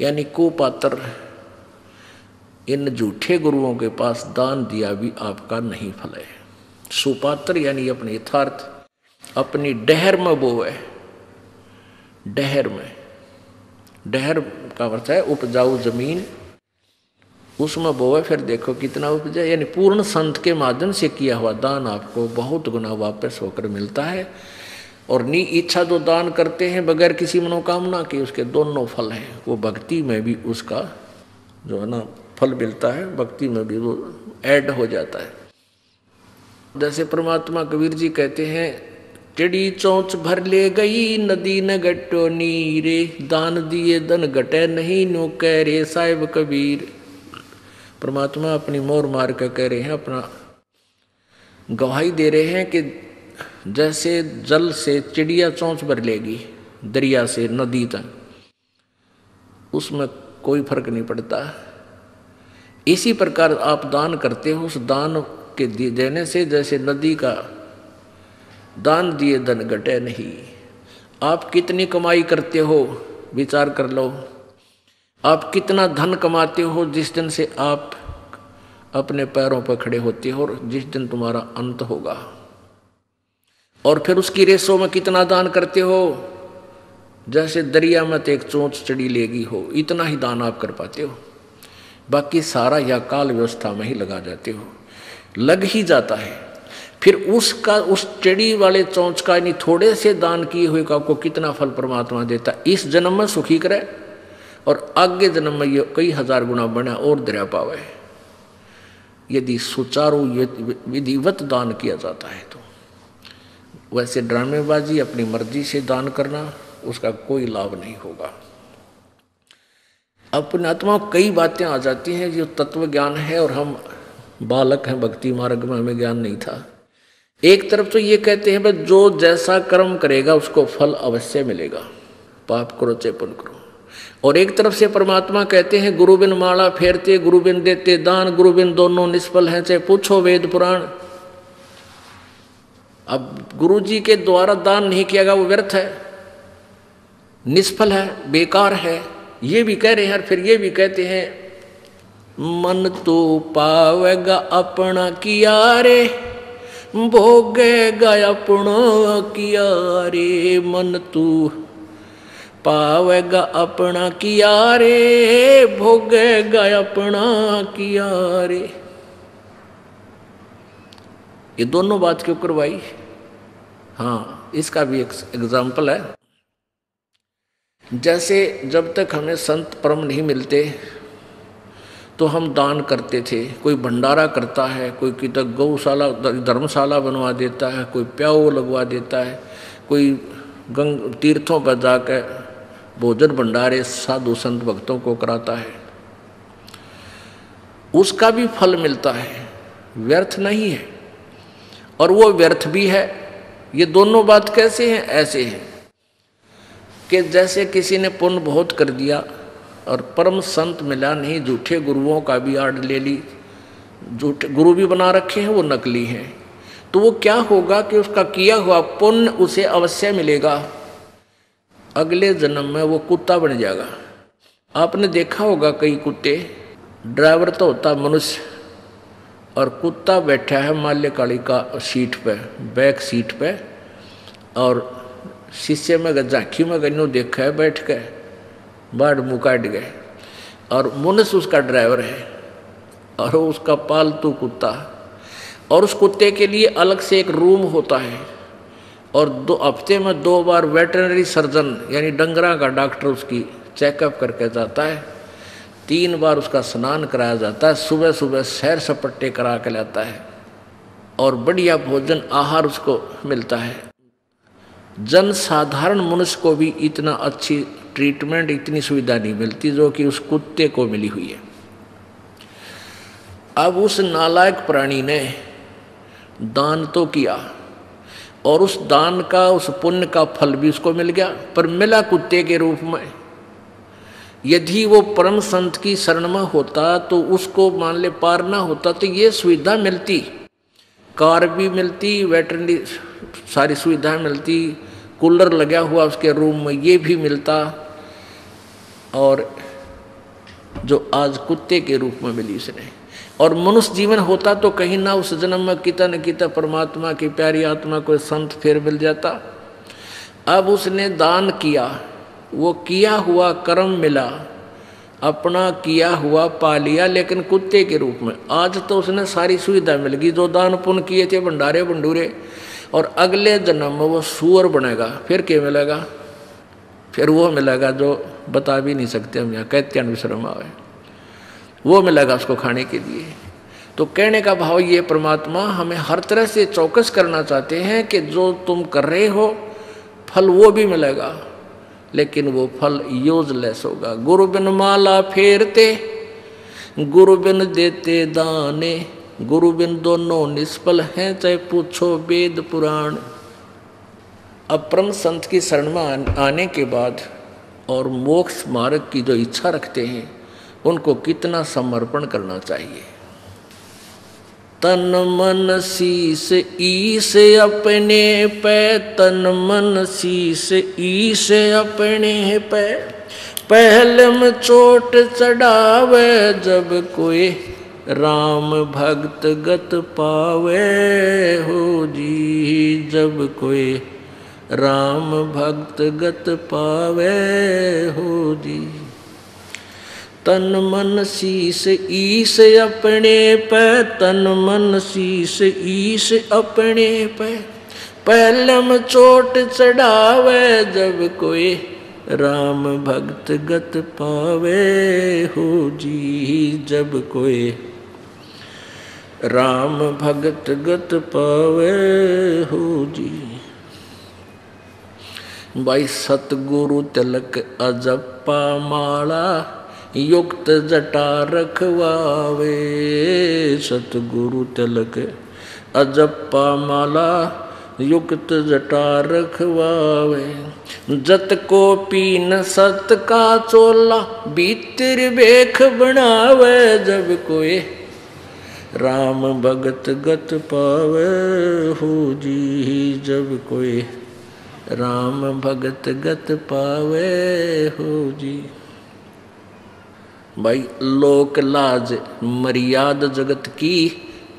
A: यानी कुपात्र इन झूठे गुरुओं के पास दान दिया भी आपका नहीं फल है। सुपात्र यानी अपने यथार्थ अपनी डहर में बोए, डहर में, डहर का अर्थ है उपजाऊ जमीन, उसमें बोए, फिर देखो कितना उपजा। यानी पूर्ण संत के माध्यम से किया हुआ दान आपको बहुत गुना वापस होकर मिलता है। और नी इच्छा जो दान करते हैं बगैर किसी मनोकामना के, उसके दोनों फल हैं। वो भक्ति में भी उसका जो है ना फल मिलता है, भक्ति में भी वो ऐड हो जाता है। जैसे परमात्मा कबीर जी कहते हैं, चिड़ी चोंच भर ले गई नदी न गट्टो नीरे, दान दिए धन घटे नहीं नो कह रे साहिब कबीर। परमात्मा अपनी मोर मार कर कह रहे हैं, अपना गवाही दे रहे हैं कि जैसे जल से चिड़िया चोंच भर लेगी दरिया से नदी तक, उसमें कोई फर्क नहीं पड़ता। इसी प्रकार आप दान करते हो, उस दान के देने से जैसे नदी का दान दिए धन घटे नहीं। आप कितनी कमाई करते हो विचार कर लो, आप कितना धन कमाते हो जिस दिन से आप अपने पैरों पर खड़े होते हो और जिस दिन तुम्हारा अंत होगा। और फिर उसकी रेसों में कितना दान करते हो, जैसे दरिया में तो एक चोंच चढ़ी लेगी हो, इतना ही दान आप कर पाते हो। बाकी सारा या काल व्यवस्था में ही लगा जाते हो, लग ही जाता है। फिर उसका उस चढ़ी वाले चोंच का यानी थोड़े से दान किए हुए का आपको कितना फल परमात्मा देता। इस जन्म में सुखी करे और आगे जन्म में ये कई हजार गुना बना और दरिया पावे, यदि सुचारू विधिवत दान किया जाता है तो। वैसे ड्रामेबाजी अपनी मर्जी से दान करना, उसका कोई लाभ नहीं होगा। अपने आत्मा कई बातें आ जाती हैं जो तत्व ज्ञान है, और हम बालक हैं, भक्ति मार्ग में हमें ज्ञान नहीं था। एक तरफ तो ये कहते हैं बस जो जैसा कर्म करेगा उसको फल अवश्य मिलेगा, पाप करो चाहे पुण्य करो। और एक तरफ से परमात्मा कहते हैं गुरु बिन माला फेरते गुरु बिन देते दान, गुरु बिन दोनों निष्फल हैं चाहे पूछो वेद पुराण। अब गुरु जी के द्वारा दान नहीं किया गया वो व्यर्थ है, निष्फल है, बेकार है, ये भी कह रहे हैं। फिर ये भी कहते हैं मन तो पावेगा अपना किया रे, भोगेगा अपना किया रे। मन तू पावेगा अपना किया रे, भोगेगा अपना किया रे। ये दोनों बात क्यों करवाई? हाँ, इसका भी एक एग्जाम्पल है। जैसे जब तक हमें संत परम नहीं मिलते तो हम दान करते थे। कोई भंडारा करता है, कोई किधर गौशाला धर्मशाला बनवा देता है, कोई प्याऊ लगवा देता है, कोई तीर्थों पर जाकर भोजन भंडारे साधु संत भक्तों को कराता है, उसका भी फल मिलता है, व्यर्थ नहीं है। और वो व्यर्थ भी है। ये दोनों बात कैसे हैं? ऐसे हैं कि जैसे किसी ने पुण्य बहुत कर दिया और परम संत मिला नहीं, झूठे गुरुओं का भी आड़ ले ली, झूठे गुरु भी बना रखे हैं, वो नकली हैं, तो वो क्या होगा कि उसका किया हुआ पुण्य उसे अवश्य मिलेगा। अगले जन्म में वो कुत्ता बन जाएगा। आपने देखा होगा कई कुत्ते, ड्राइवर तो होता मनुष्य और कुत्ता बैठा है माल्य काली का सीट पे, बैक सीट पे, और शीशे में झांकी में गन्नू देखा है बैठ के, बाढ़ मुँह काट गए, और मुनस उसका ड्राइवर है और उसका पालतू कुत्ता। और उस कुत्ते के लिए अलग से एक रूम होता है, और 2 हफ्ते में 2 बार वेटरनरी सर्जन यानी डंगरा का डॉक्टर उसकी चेकअप करके जाता है। 3 बार उसका स्नान कराया जाता है, सुबह सुबह सैर सपट्टे करा के लाता है, और बढ़िया भोजन आहार उसको मिलता है। जन साधारण मनुष्य को भी इतना अच्छी ट्रीटमेंट, इतनी सुविधा नहीं मिलती जो कि उस कुत्ते को मिली हुई है। अब उस नालायक प्राणी ने दान तो किया, और उस दान का, उस पुण्य का फल भी उसको मिल गया, पर मिला कुत्ते के रूप में। यदि वो परम संत की शरण में होता तो उसको मान ले पार ना होता तो ये सुविधा मिलती, कार भी मिलती, वेटरनरी सारी सुविधाएं मिलती, कूलर लगा हुआ उसके रूम में ये भी मिलता, और जो आज कुत्ते के रूप में मिली उसने। और मनुष्य जीवन होता तो कहीं ना उस जन्म में किता न किता परमात्मा की प्यारी आत्मा कोई संत फिर मिल जाता। अब उसने दान किया, वो किया हुआ कर्म मिला, अपना किया हुआ पा लिया, लेकिन कुत्ते के रूप में। आज तो उसने सारी सुविधा मिल गई, जो दान पुण्य किए थे भंडारे भंडूरे, और अगले जन्म में वो सूअर बनेगा। फिर क्या मिलेगा? फिर वो मिलेगा जो बता भी नहीं सकते हम, यहाँ कहते विश्रम आवे, वो मिलेगा उसको खाने के लिए। तो कहने का भाव ये, परमात्मा हमें हर तरह से चौकस करना चाहते हैं कि जो तुम कर रहे हो फल वो भी मिलेगा, लेकिन वो फल यूजलेस होगा। गुरु बिन माला फेरते, गुरु बिन देते दाने, गुरु बिन दोनों निष्फल हैं, चाहे पूछो वेद पुराण। अब परम संत की शरण में आने के बाद और मोक्ष मार्ग की जो इच्छा रखते हैं उनको कितना समर्पण करना चाहिए। तन मन शीस ईश अपने पे, तन मन शीस ईश अपने पे, पहले में चोट चढ़ावे जब कोई राम भक्त गत पावे हो जी, जब कोई राम भक्त गत पावे हो जी। तन मन शीस ईश अपने पे, तन मन शीस ईश अपने पे, पहले में चोट चढ़ावे जब कोई राम भक्त गत पावे हो जी, जब कोई राम भक्त गत पावे हो जी। भाई सतगुरु तिलक अजप्पा माला, युक्त जटा रखवावे, सतगुरु तिलक अजप्पा माला, युक्त जटा रखवावे। जत को पीन सत का चोला, भीतर बेख बनावे जब कोई राम भगत गत पावे हो जी, जब कोई राम भगत गत पावे हो जी। भाई लोक लाज मर्याद जगत की,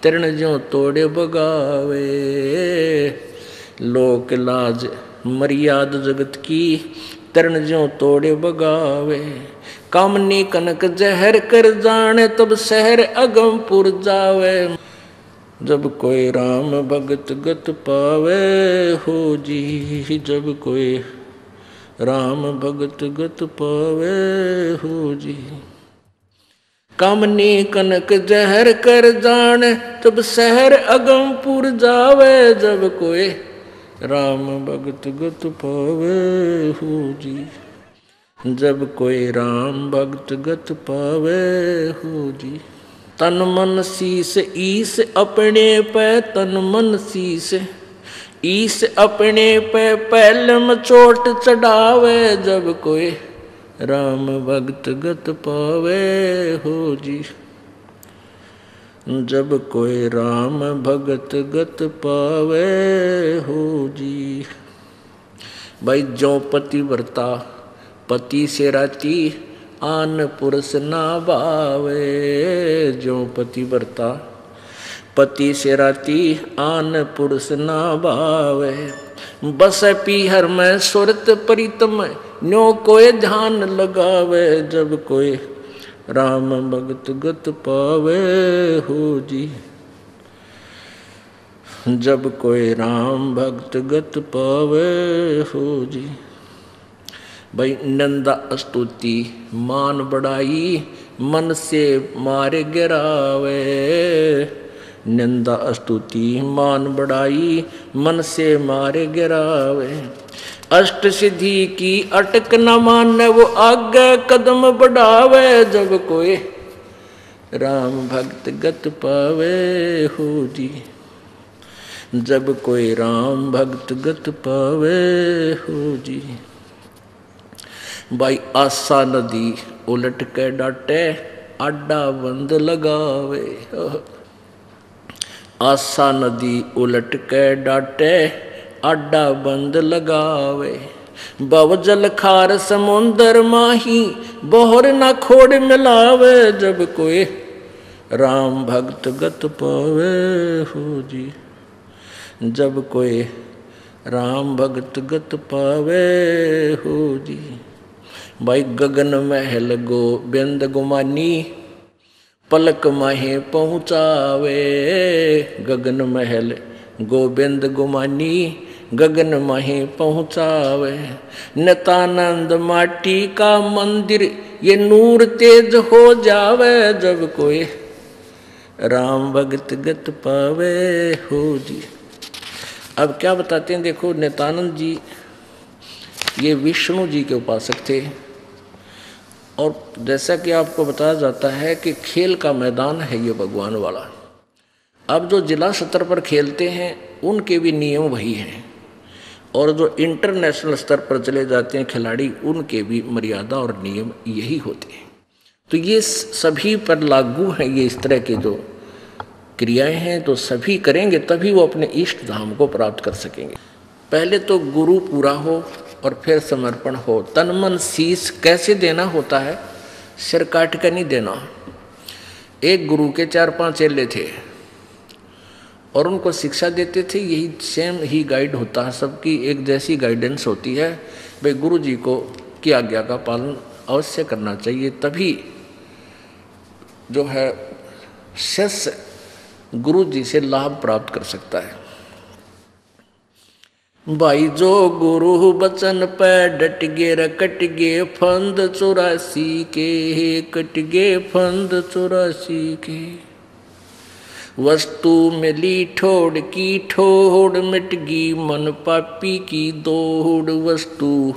A: तृण ज्यों तोड़े बगावे, लोक लाज मर्याद जगत की, तृण ज्यों तोड़े बगावे। कामनी कनक जहर कर जाने, तब शहर अगमपुर जावे, जब कोई राम भगत गत पावे हो जी, जब कोई राम भगत गत पावे हो जी। कामनी कनक जहर कर जाने, तब शहर अगमपुर जावे, जब कोई राम भगत गत पावे हो जी, जब कोई राम भक्त गत पावे हो जी। तन मन शीस ईश अपने पे, तन मन शीस ईश अपने पे, पहले में चोट चढ़ावे जब कोई राम भक्त गत पावे हो जी, जब कोई राम भगत गत पावे हो जी। भाई जो पति व्रता पति से राती, आन पुरुष ना भावे, जो पति व्रता पति से राती आन पुरुष ना भावे, बस पीहर में सुरत प्रीतम न्यो कोई ध्यान लगावे, जब कोई राम भगत गत पावे हो जी, जब कोई राम भक्त गत पावे हो जी। भाई नंदा स्तुति मान बढ़ाई मन से मारे गिरावे, निंदा स्तुति मान बढ़ाई मन से मारे गिरावे, अष्ट सिद्धि की अटक न माने वो आगे कदम बढ़ावे, जब कोई राम भक्त गत पावे हो जी, जब कोई राम भक्त गत पावे हो जी। भाई आशा नदी उलट के डाटे आडा बंद लगावे, आशा नदी उलट के डाटे आडा बंद लगावे, बवजल खार समुंदर माही बोहर ना खोड़ मिलावे, जब कोई राम भक्त गत पावे हो जी, जब कोई राम भक्त गत पावे हो जी। भाई गगन महल गोबिंद गुमानी पलक माहे पहुँचावे, गगन महल गोबिंद गुमानी गगन माहे पहुँचावे, नितानंद माटी का मंदिर ये नूर तेज हो जावे, जब कोई राम भगत गत पावे हो जी। अब क्या बताते हैं, देखो नितानंद जी ये विष्णु जी के उपासक थे, और जैसा कि आपको बताया जाता है कि खेल का मैदान है ये भगवान वाला। अब जो जिला स्तर पर खेलते हैं उनके भी नियम वही हैं, और जो इंटरनेशनल स्तर पर चले जाते हैं खिलाड़ी उनके भी मर्यादा और नियम यही होते हैं। तो ये सभी पर लागू है, ये इस तरह के जो क्रियाएं हैं तो सभी करेंगे तभी वो अपने इष्ट धाम को प्राप्त कर सकेंगे। पहले तो गुरु पूरा हो और फिर समर्पण हो। तन मन शीश कैसे देना होता है, सिर काट कर नहीं देना। एक गुरु के 4-5 चेले थे और उनको शिक्षा देते थे, यही सेम ही गाइड होता है, सबकी एक जैसी गाइडेंस होती है। भाई गुरु जी को की आज्ञा का पालन अवश्य करना चाहिए, तभी जो है शिष्य गुरु जी से लाभ प्राप्त कर सकता है। भाई जो गुरु बचन पे डट गे कट गे फंद 84 के, कट गे फंद 84 के। वस्तु मिली ठोड़ की ठोड़ मिट गी मन पापी की दौड़, वस्तु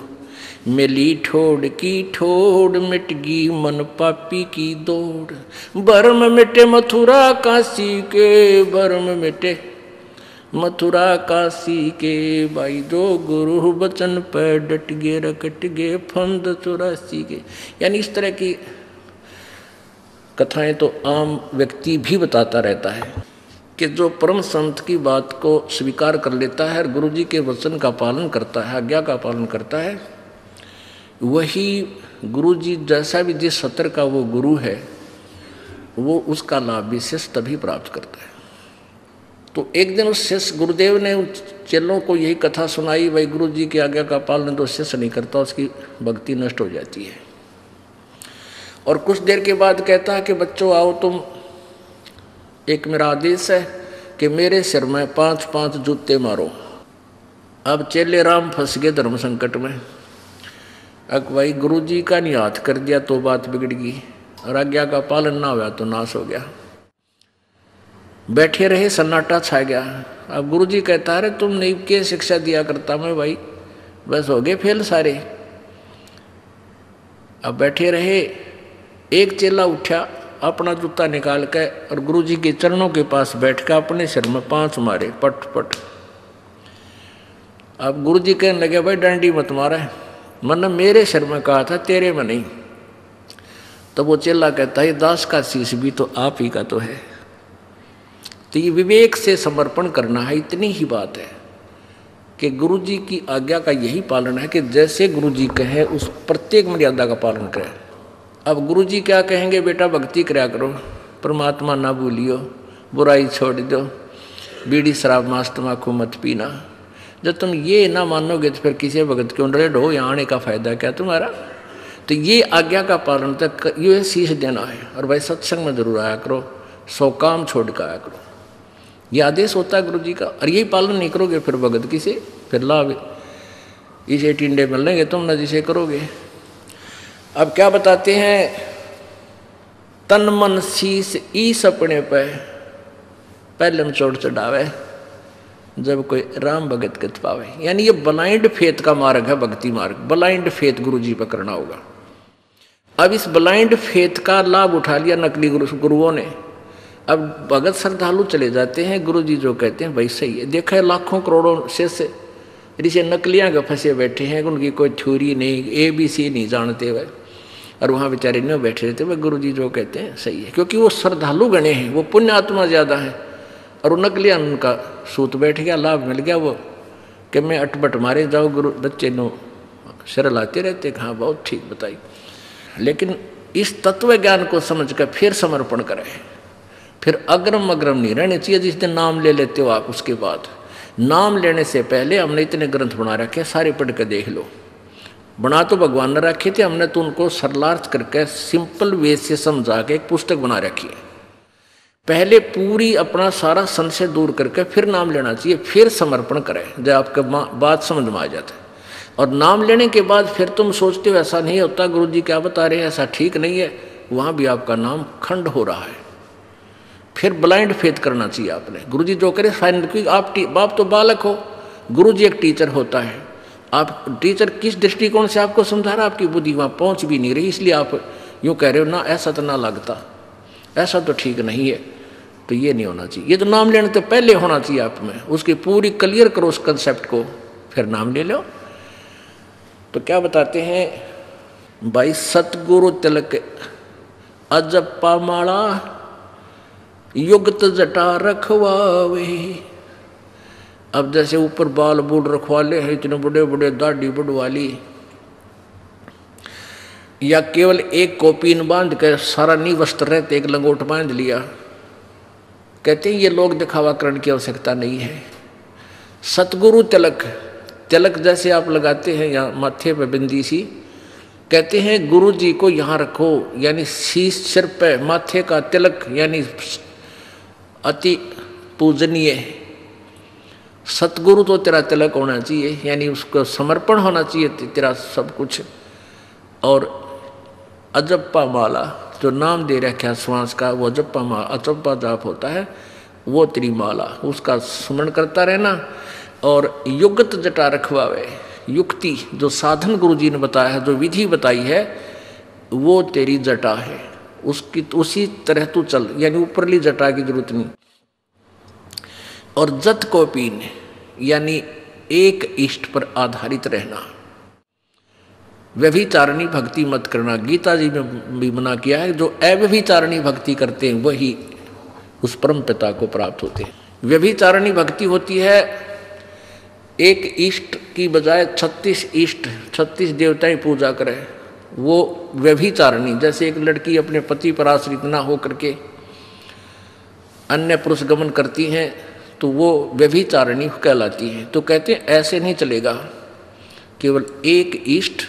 A: मिली ठोड़ की ठोड़ मिट गी मन पापी की दौड़। भरम मिटे मथुरा काशी के, भरम मिटे मथुरा काशी के। भाई जो गुरु बचन पर डट गे रकट गे फंद 84 के। यानी इस तरह की कथाएं तो आम व्यक्ति भी बताता रहता है कि जो परम संत की बात को स्वीकार कर लेता है और गुरु जी के वचन का पालन करता है, आज्ञा का पालन करता है, वही गुरु जी जैसा भी जिस सत्र का वो गुरु है वो उसका लाभ विशेष तभी प्राप्त करता है। तो एक दिन उस शिष्य गुरुदेव ने उन चेलों को यही कथा सुनाई, भाई गुरु जी की आज्ञा का पालन तो शिष्य नहीं करता, उसकी भक्ति नष्ट हो जाती है। और कुछ देर के बाद कहता है कि बच्चों आओ, तुम एक मेरा आदेश है कि मेरे सिर में 5-5 जूते मारो। अब चेले राम फंस गए धर्म संकट में। अब भाई गुरु जी का नहीं हाथ कर दिया तो बात बिगड़ गई, और आज्ञा का पालन ना हुआ तो नाश हो गया। बैठे रहे, सन्नाटा छा गया। अब गुरु जी कहता है तुम नहीं क्या शिक्षा दिया करता मैं, भाई बस हो गए फेल सारे। अब बैठे रहे, एक चेला उठा अपना जूता निकाल के और गुरु जी के चरणों के पास बैठ कर अपने सिर में 5 मारे, पट पट। अब गुरु जी कहने लगे भाई डंडी मत मारा, मैंने मेरे सिर में कहा था तेरे में नहीं। तो वो चेला कहता है दास का शीश भी तो आप ही का तो है। तो ये विवेक से समर्पण करना है, इतनी ही बात है कि गुरु जी की आज्ञा का यही पालन है कि जैसे गुरु जी कहे उस प्रत्येक मर्यादा का पालन करें। अब गुरु जी क्या कहेंगे, बेटा भक्ति कराया करो, परमात्मा ना भूलियो, बुराई छोड़ दो, बीड़ी शराब मांस तम्बाकू मत पीना। जब तुम ये ना मानोगे तो फिर किसी भगत क्यों रेड हो, यहाँ आने का फायदा क्या तुम्हारा। तो ये आज्ञा का पालन तक ये शीश देना है। और भाई सत्संग में जरूर आया करो, 100 काम छोड़ कर आया करो, ये आदेश होता है गुरु जी का। और यही पालन नहीं करोगे फिर भगत किसे, फिर लाभ इसे टिंडे मिलेंगे तुम न जिसे करोगे। अब क्या बताते हैं, तन मन शीस ईस अपने पे पहले चोट चढ़ावे जब कोई राम भगत कत पावे। यानी ये ब्लाइंड फेथ का मार्ग है, भक्ति मार्ग। ब्लाइंड फेथ गुरु जी पर करना होगा। अब इस ब्लाइंड फेथ का लाभ उठा लिया नकली गुरुओं ने। अब भगत श्रद्धालु चले जाते हैं, गुरु जी जो कहते हैं भाई सही है। देखा है लाखों करोड़ों शिष्य ऋषि नकलियां के फंसे बैठे हैं, उनकी कोई थ्योरी नहीं, ABC नहीं जानते वह, और वहाँ बेचारे नहीं बैठे रहते। वह गुरु जी जो कहते हैं सही है, क्योंकि वो श्रद्धालु गणे हैं, वो पुण्य आत्मा ज़्यादा है। और वो नकलियां उनका सूत बैठ गया, लाभ मिल गया। वो कि मैं अटपट मारे जाओ, गुरु बच्चे नो सिर लाते रहते। हाँ बहुत ठीक बताई। लेकिन इस तत्व ज्ञान को समझ कर फिर समर्पण करें, फिर अग्रम अग्रम नहीं रहने चाहिए। जिस दिन नाम ले लेते हो आप, उसके बाद नाम लेने से पहले हमने इतने ग्रंथ बना रखे, सारे पढ़ कर देख लो। बना तो भगवान ने रखे थे, हमने तो उनको सरलार्थ करके सिंपल वे से समझा के एक पुस्तक बना रखी है। पहले पूरी अपना सारा संशय दूर करके फिर नाम लेना चाहिए, फिर समर्पण करें जब आपका बात समझ में आ जाता है। और नाम लेने के बाद फिर तुम सोचते हो ऐसा नहीं होता, गुरु जी क्या बता रहे हैं ऐसा ठीक नहीं है, वहाँ भी आपका नाम खंड हो रहा है। फिर ब्लाइंड फेथ करना चाहिए आपने। गुरु जी जो करे फाइनल, क्योंकि आप तो बालक हो, गुरु जी एक टीचर होता है। आप टीचर किस दृष्टिकोण से आपको समझा रहा है, आपकी बुद्धि वहाँ पहुँच भी नहीं रही, इसलिए आप यूँ कह रहे हो ना ऐसा तो ना लगता, ऐसा तो ठीक नहीं है। तो ये नहीं होना चाहिए। ये तो नाम लेने तो पहले होना चाहिए आप में, उसकी पूरी क्लियर करो उस कंसेप्ट को, फिर नाम ले लो। तो क्या बताते हैं भाई, सतगुरु तिलक अजब पामाड़ा युक्त जटा रखवावे। अब जैसे ऊपर बाल बूढ़ रखवा ले हैं, इतने बड़े बड़े दाढ़ी बढ़वा ली, या केवल एक कोपीन बांध कर सारा नी वस्त्र रहते एक लंगोट बांध लिया। कहते हैं ये लोग दिखावाकरण की आवश्यकता नहीं है। सतगुरु तिलक, तिलक जैसे आप लगाते हैं या माथे पे बिंदी सी, कहते हैं गुरु जी को यहाँ रखो, यानी शीश सिर पे माथे का तिलक, यानी अति पूजनीय। सतगुरु तो तेरा तिलक होना चाहिए, यानी उसको समर्पण होना चाहिए तेरा सब कुछ। और अजप्पा माला जो नाम दे रखा है श्वास का, वो अजप्पा माला, अजप्पा जाप होता है, वो तेरी माला, उसका स्मरण करता रहना। और युक्त जटा रखवावे, युक्ति जो साधन गुरु जी ने बताया है, जो विधि बताई है, वो तेरी जटा है, उसकी उसी तरह तू चल, यानी ऊपरली जटा की जरूरत नहीं। और जत को पीन, यानी एक इष्ट पर आधारित रहना। व्यभिचारणी भक्ति मत करना, गीता जी में भी मना किया है। जो अव्यभिचारणी भक्ति करते हैं वही उस परम पिता को प्राप्त होते हैं। व्यभिचारणी भक्ति होती है एक इष्ट की बजाय 36 इष्ट, 36 देवताएं पूजा करे, वो व्यभिचारणी। जैसे एक लड़की अपने पति पर आश्रित ना हो करके अन्य पुरुष गमन करती हैं, तो वो व्यभिचारणी कहलाती है। तो कहते हैं ऐसे नहीं चलेगा, केवल एक इष्ट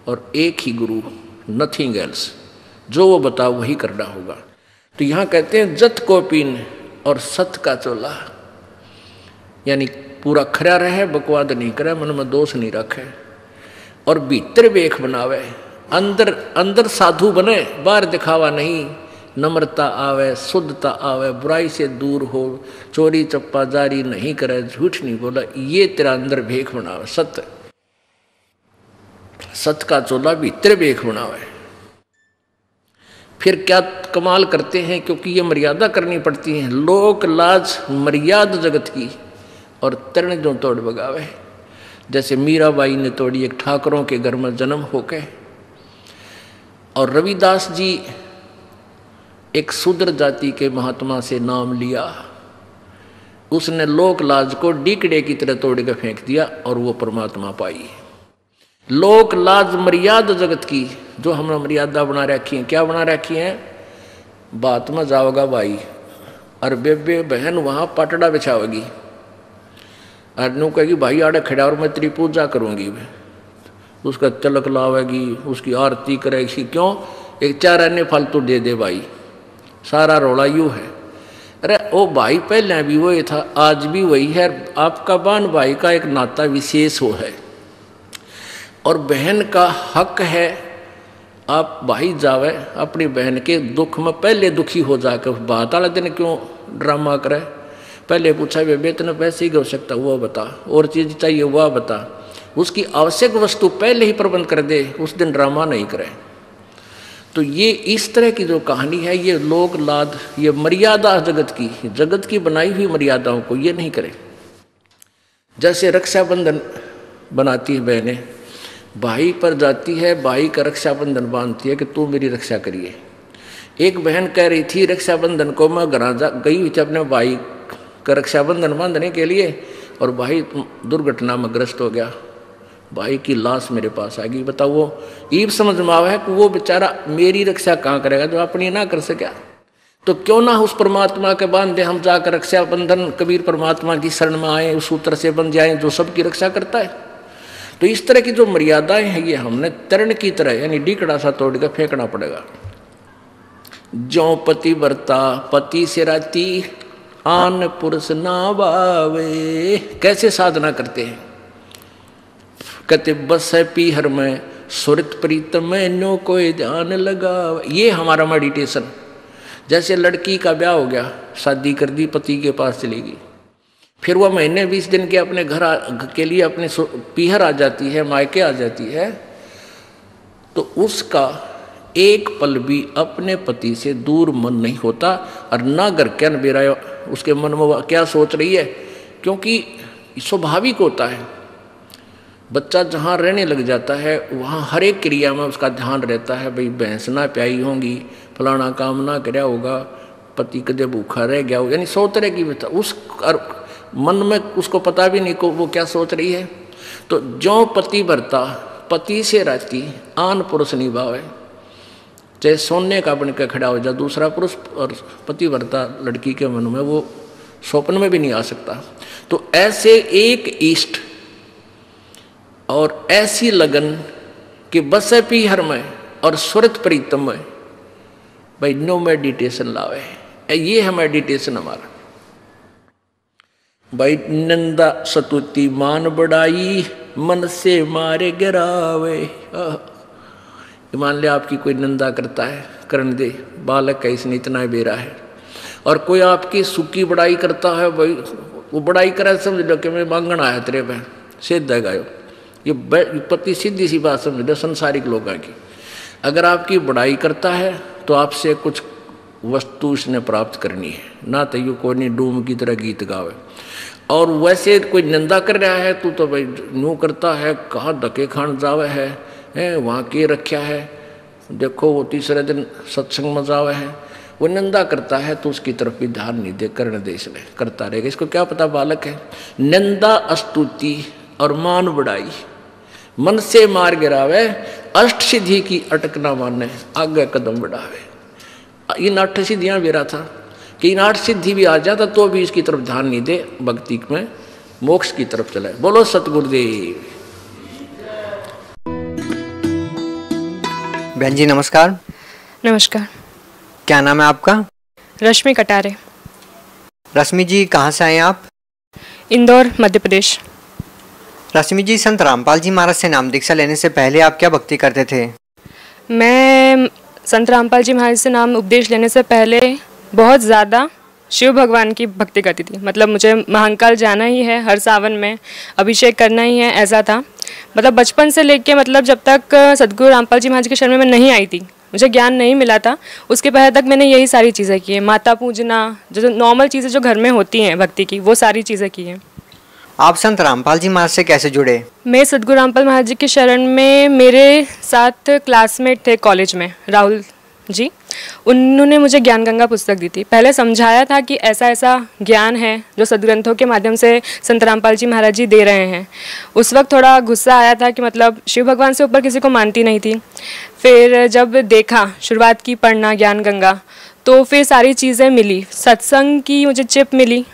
A: और एक ही गुरु, नथिंग एल्स, जो वो बताओ वही करना होगा। तो यहाँ कहते हैं जत को पीन और सत का चोला, यानी पूरा खरा रहे, बकवाद नहीं करे, मन में दोष नहीं रखे, और भीतर वेख बनावे, अंदर अंदर साधु बने, बाहर दिखावा नहीं। नम्रता आवे, शुद्धता आवे, बुराई से दूर हो, चोरी चप्पा जारी नहीं करे, झूठ नहीं बोला, ये तेरा अंदर भेख बनावे। सत्य, सत्य का चोला भीतर भेख बनावे। फिर क्या कमाल करते हैं, क्योंकि ये मर्यादा करनी पड़ती है। लोक लाज मर्याद जगत की, और तरण जो तोड़ बगावे। जैसे मीराबाई ने तोड़ी एक ठाकरों के घर में जन्म होके, और रविदास जी एक शूद्र जाति के महात्मा से नाम लिया, उसने लोक लाज को डीकड़े की तरह तोड़ के फेंक दिया और वो परमात्मा पाई। लोक लाज मर्यादा जगत की, जो हमने मर्यादा बना रखी है, क्या बना रखी है, बात में जाओगा भाई, और बेबे बहन वहाँ पाटड़ा बिछावेगी और नु कहेगी भाई आड़े खड़ा और मैं तेरी पूजा करूँगी। उसका तिलक लावेगी, उसकी आरती करेगी। क्यों? एक 4 अन्य फालतू दे दे भाई, सारा रोला यूँ है। अरे ओ भाई पहले भी वही था, आज भी वही है। आपका बहन भाई का एक नाता विशेष हो है और बहन का हक है आप भाई जावे अपनी बहन के दुख में पहले दुखी हो जाकर बात वाले दिन क्यों ड्रामा करे। पहले पूछा बेबे इतने पैसे की आवश्यकता वो बता, और चीज़ चाहिए वह बता, उसकी आवश्यक वस्तु पहले ही प्रबंध कर दे, उस दिन ड्रामा नहीं करे। तो ये इस तरह की जो कहानी है ये लोक लाद, ये मर्यादा जगत की बनाई हुई मर्यादाओं को ये नहीं करे। जैसे रक्षाबंधन बनाती है बहनें, भाई पर जाती है, भाई का रक्षाबंधन बांधती है कि तू मेरी रक्षा करिए। एक बहन कह रही थी रक्षाबंधन को मैं गई हुई थी अपने भाई का रक्षाबंधन बांधने के लिए और भाई दुर्घटना में ग्रस्त हो गया, भाई की लाश मेरे पास आ गई। बताओ वो ईब समझ में आवा है कि वो बेचारा मेरी रक्षा कहाँ करेगा जो अपनी ना कर सका। तो क्यों ना उस परमात्मा के बांधे हम जाकर रक्षाबंधन कबीर परमात्मा की शरण में आए, उस सूत्र से बंध जाए जो सबकी रक्षा करता है। तो इस तरह की जो मर्यादाएं हैं ये हमने तरण की तरह यानी डीकड़ा सा तोड़ कर फेंकना पड़ेगा। जो पति वर्ता पति से राती आन पुरुष ना बावे, कैसे साधना करते हैं? कहते बस है पीहर में सुरत प्रीतम में नो कोई ध्यान लगा। ये हमारा मेडिटेशन। जैसे लड़की का ब्याह हो गया, शादी कर दी, पति के पास चली गई, फिर वह महीने 20 दिन के अपने घर के लिए अपने पीहर आ जाती है, मायके आ जाती है, तो उसका एक पल भी अपने पति से दूर मन नहीं होता और ना घर क्या न बेरा उसके मन में क्या सोच रही है, क्योंकि स्वाभाविक होता है। बच्चा जहाँ रहने लग जाता है वहाँ हर एक क्रिया में उसका ध्यान रहता है, भाई भैंस ना प्याई होंगी, फलाना काम ना कराया होगा, पति कदे भूखा रह गया हो, यानी 100 तरह की उस मन में उसको पता भी नहीं को वो क्या सोच रही है। तो जो पति भरता पति से राती आन पुरुष निभावे, चाहे सोने का बन के खड़ा हो जाए दूसरा पुरुष, और पति भरता लड़की के मन में वो स्वप्न में भी नहीं आ सकता। तो ऐसे एक इष्ट और ऐसी लगन कि बस पी हर में और सुरत प्रीतम में, भाई नो मेडिटेशन लावे। ये है मेडिटेशन हमारा। भाई नंदा सतुति मान बढ़ाई मन से मारे गिरावे। मान लिया आपकी कोई निंदा करता है, करने दे, बालक है इसने इतना बेरा है। और कोई आपकी सुखी बड़ाई करता है, भाई वो बड़ाई करे समझ लो कि मैं मांगण आया तेरे पे, सीधा गायो। ये पति सीधी सी बात समझ लो संसारिक लोगों की। अगर आपकी बड़ाई करता है तो आपसे कुछ वस्तु उसने प्राप्त करनी है, ना तो यू कोई नहीं डूम की तरह गीत गावे। और वैसे कोई निंदा कर रहा है तू तो भाई न्यू करता है, कहाँ धक्के खान जावे है वहाँ के रखा है, देखो वो तीसरे दिन सत्संग में जावे है, वो निंदा करता है तो उसकी तरफ भी ध्यान नहीं दे, करने दे, इसलिए करता रहेगा। इसको क्या पता बालक है। निंदा स्तुति और मान बढ़ाई मन से मार गिरावे, अष्ट सिद्धि की अटक ना माने आगे कदम बढ़ावे। इन 8 सिद्धियां बेरा था कि इन 8 सिद्धि भी आ जाता तो भी इसकी तरफ ध्यान नहीं दे, भक्ति में मोक्ष की तरफ चले। बोलो सतगुरुदेव।
B: बहन जी नमस्कार।
C: नमस्कार।
B: क्या नाम है आपका?
C: रश्मि कटारे।
B: रश्मि जी कहाँ से आए आप?
C: इंदौर मध्य प्रदेश।
B: रश्मि जी, संत रामपाल जी महाराज से नाम दीक्षा लेने से पहले आप क्या भक्ति करते थे?
C: मैं संत रामपाल जी महाराज से नाम उपदेश लेने से पहले बहुत ज़्यादा शिव भगवान की भक्ति करती थी। मतलब मुझे महाकाल जाना ही है, हर सावन में अभिषेक करना ही है, ऐसा था। मतलब बचपन से लेके मतलब जब तक सदगुरु रामपाल जी महाराज के शरण में नहीं आई थी, मुझे ज्ञान नहीं मिला था, उसके पहले तक मैंने यही सारी चीज़ें की है। माता पूजना, जो नॉर्मल चीज़ें जो घर में होती हैं भक्ति की, वो सारी चीज़ें की हैं।
B: आप संत रामपाल जी महाराज से कैसे जुड़े?
C: मैं सदगुरु रामपाल महाराज जी के शरण में, मेरे साथ क्लासमेट थे कॉलेज में राहुल जी, उन्होंने मुझे ज्ञान गंगा पुस्तक दी थी। पहले समझाया था कि ऐसा ऐसा ज्ञान है जो सदग्रंथों के माध्यम से संत रामपाल जी महाराज जी दे रहे हैं। उस वक्त थोड़ा गुस्सा आया था कि मतलब शिव भगवान से ऊपर किसी को मानती नहीं थी। फिर जब देखा, शुरुआत की पढ़ना ज्ञान गंगा, तो फिर सारी चीज़ें मिली, सत्संग की मुझे चिप मिली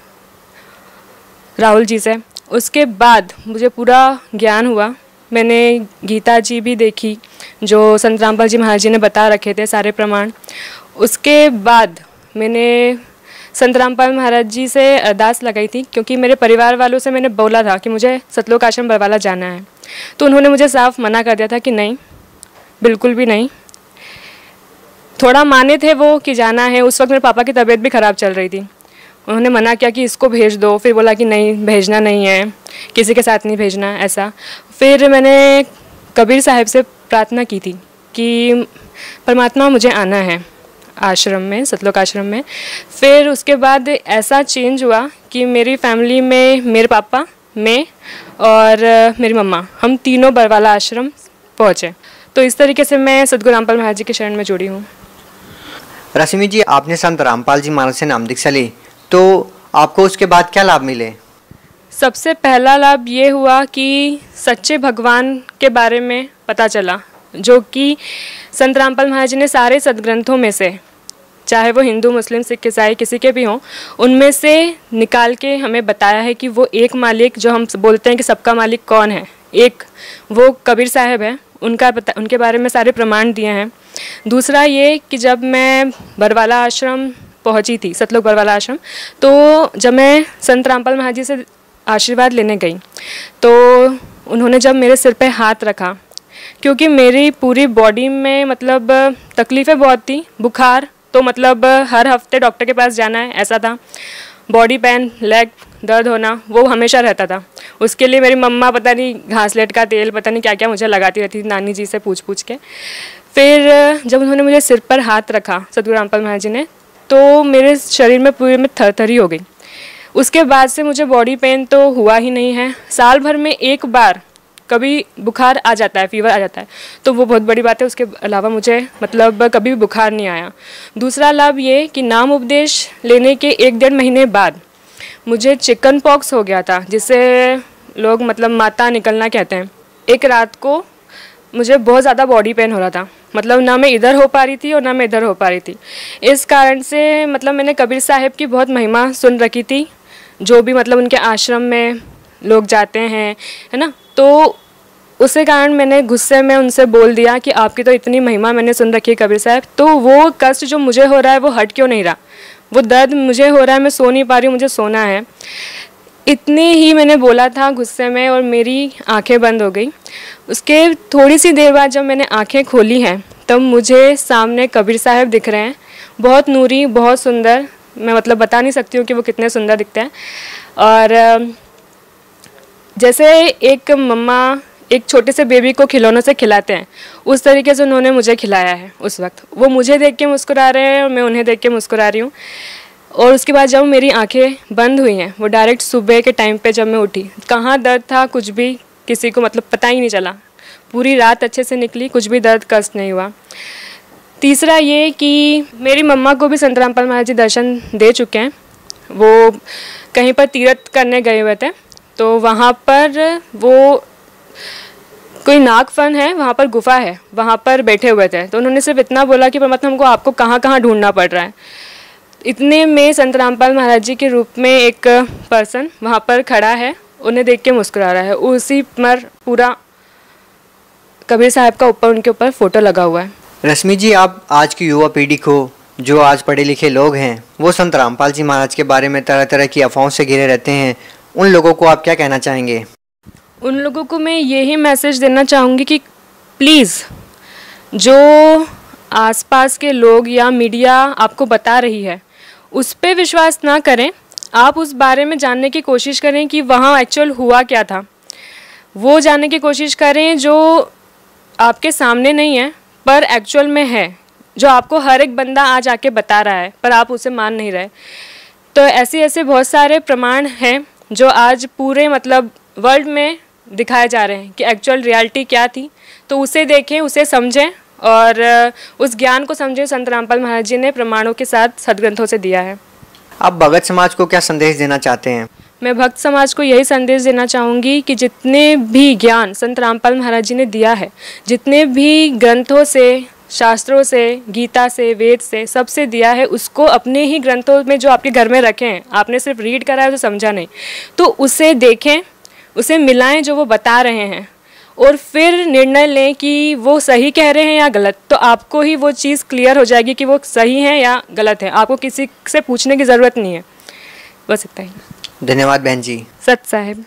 C: राहुल जी से। उसके बाद मुझे पूरा ज्ञान हुआ। मैंने गीता जी भी देखी जो संत रामपाल जी महाराज जी ने बता रखे थे सारे प्रमाण। उसके बाद मैंने संत रामपाल महाराज जी से अरदास लगाई थी, क्योंकि मेरे परिवार वालों से मैंने बोला था कि मुझे सतलोक आश्रम बरवाला जाना है, तो उन्होंने मुझे साफ मना कर दिया था कि नहीं, बिल्कुल भी नहीं। थोड़ा माने थे वो कि जाना है। उस वक्त मेरे पापा की तबीयत भी ख़राब चल रही थी, उन्होंने मना किया कि इसको भेज दो, फिर बोला कि नहीं भेजना नहीं है, किसी के साथ नहीं भेजना ऐसा। फिर मैंने कबीर साहब से प्रार्थना की थी कि परमात्मा मुझे आना है आश्रम में, सतलोक आश्रम में। फिर उसके बाद ऐसा चेंज हुआ कि मेरी फैमिली में मेरे पापा, मैं और मेरी मम्मा, हम तीनों बरवाला आश्रम पहुँचे। तो इस तरीके से मैं सतगुरु रामपाल महाराज जी के शरण में जुड़ी हूँ।
B: रश्मि जी, आपने संत रामपाल जी महाराज से नाम दीक्षा ली, तो आपको उसके बाद क्या लाभ मिले?
C: सबसे पहला लाभ ये हुआ कि सच्चे भगवान के बारे में पता चला, जो कि संत रामपाल महाराज जी ने सारे सदग्रंथों में से, चाहे वो हिंदू, मुस्लिम, सिख, ईसाई किसी के भी हों, उनमें से निकाल के हमें बताया है कि वो एक मालिक, जो हम बोलते हैं कि सबका मालिक कौन है, एक वो कबीर साहब है, उनके बारे में सारे प्रमाण दिए हैं। दूसरा ये कि जब मैं बरवाला आश्रम पहुंची थी, सतलोक बरवाला आश्रम, तो जब मैं संत रामपाल महाराज जी से आशीर्वाद लेने गई तो उन्होंने जब मेरे सिर पे हाथ रखा, क्योंकि मेरी पूरी बॉडी में मतलब तकलीफ़ें बहुत थी, बुखार, तो मतलब हर हफ्ते डॉक्टर के पास जाना है ऐसा था, बॉडी पेन, लेग दर्द होना वो हमेशा रहता था। उसके लिए मेरी मम्मा पता नहीं घासलेट का तेल पता नहीं क्या क्या मुझे लगाती रहती थी नानी जी से पूछ पूछ के। फिर जब उन्होंने मुझे सिर पर हाथ रखा सतगुरु रामपाल महाराज जी ने, तो मेरे शरीर में पूरे में थरथरी हो गई। उसके बाद से मुझे बॉडी पेन तो हुआ ही नहीं है। साल भर में एक बार कभी बुखार आ जाता है, फीवर आ जाता है, तो वो बहुत बड़ी बात है। उसके अलावा मुझे मतलब कभी भी बुखार नहीं आया। दूसरा लाभ ये कि नाम उपदेश लेने के 1-1.5 महीने बाद मुझे चिकन पॉक्स हो गया था, जिसे लोग मतलब माता निकलना कहते हैं। एक रात को मुझे बहुत ज़्यादा बॉडी पेन हो रहा था, मतलब ना मैं इधर हो पा रही थी और ना मैं इधर हो पा रही थी। इस कारण से मतलब मैंने कबीर साहब की बहुत महिमा सुन रखी थी, जो भी मतलब उनके आश्रम में लोग जाते हैं, है ना, तो उसी कारण मैंने गुस्से में उनसे बोल दिया कि आपकी तो इतनी महिमा मैंने सुन रखी है कबीर साहब, तो वो कष्ट जो मुझे हो रहा है वो हट क्यों नहीं रहा, वो दर्द मुझे हो रहा है, मैं सो नहीं पा रही हूँ, मुझे सोना है। इतने ही मैंने बोला था गुस्से में, और मेरी आंखें बंद हो गई। उसके थोड़ी सी देर बाद जब मैंने आंखें खोली हैं तब मुझे सामने कबीर साहब दिख रहे हैं, बहुत नूरी, बहुत सुंदर। मैं मतलब बता नहीं सकती हूँ कि वो कितने सुंदर दिखते हैं। और जैसे एक मम्मा एक छोटे से बेबी को खिलौनों से खिलाते हैं, उस तरीके से उन्होंने मुझे खिलाया है। उस वक्त वो मुझे देख के मुस्कुरा रहे हैं और मैं उन्हें देख के मुस्कुरा रही हूँ। और उसके बाद जब मेरी आंखें बंद हुई हैं, वो डायरेक्ट सुबह के टाइम पे जब मैं उठी, कहाँ दर्द था कुछ भी किसी को मतलब पता ही नहीं चला। पूरी रात अच्छे से निकली, कुछ भी दर्द कष्ट नहीं हुआ। तीसरा ये कि मेरी मम्मा को भी संत रामपाल महाराज जी दर्शन दे चुके हैं। वो कहीं पर तीर्थ करने गए हुए थे, तो वहाँ पर वो कोई नागफन है, वहाँ पर गुफा है, वहाँ पर बैठे हुए थे। तो उन्होंने सिर्फ इतना बोला कि परमात्मा हमको आपको कहाँ कहाँ ढूंढना पड़ रहा है। इतने में संत रामपाल महाराज जी के रूप में एक पर्सन वहाँ पर खड़ा है, उन्हें देख के मुस्कुरा रहा है। उसी पर पूरा कबीर साहब का ऊपर उनके ऊपर फोटो लगा हुआ है।
B: रश्मि जी, आप आज की युवा पीढ़ी को, जो आज पढ़े लिखे लोग हैं, वो संत रामपाल जी महाराज के बारे में तरह तरह की अफवाहों से घिरे रहते हैं, उन लोगों को आप क्या कहना चाहेंगे?
C: उन लोगों को मैं यही मैसेज देना चाहूँगी कि प्लीज़, जो आसपास के लोग या मीडिया आपको बता रही है उस पर विश्वास ना करें। आप उस बारे में जानने की कोशिश करें कि वहाँ एक्चुअल हुआ क्या था, वो जानने की कोशिश करें जो आपके सामने नहीं है पर एक्चुअल में है, जो आपको हर एक बंदा आज आके बता रहा है पर आप उसे मान नहीं रहे। तो ऐसे बहुत सारे प्रमाण हैं जो आज पूरे मतलब वर्ल्ड में दिखाए जा रहे हैं कि एक्चुअल रियलिटी क्या थी। तो उसे देखें, उसे समझें और उस ज्ञान को समझें। संत रामपाल महाराज जी ने प्रमाणों के साथ सदग्रंथों से दिया है।
B: आप भगत समाज को क्या संदेश देना चाहते हैं?
C: मैं भक्त समाज को यही संदेश देना चाहूँगी कि जितने भी ज्ञान संत रामपाल महाराज जी ने दिया है, जितने भी ग्रंथों से शास्त्रों से, गीता से, वेद से, सबसे दिया है, उसको अपने ही ग्रंथों में जो आपके घर में रखे हैं, आपने सिर्फ रीड करा है तो समझा नहीं, तो उसे देखें, उसे मिलाएं जो वो बता रहे हैं, और फिर निर्णय लें कि वो सही कह रहे हैं या गलत। तो आपको ही वो चीज़ क्लियर हो जाएगी कि वो सही है या गलत है, आपको किसी से पूछने की ज़रूरत नहीं है। बस इतना ही।
B: धन्यवाद बहन जी।
C: सत साहिब।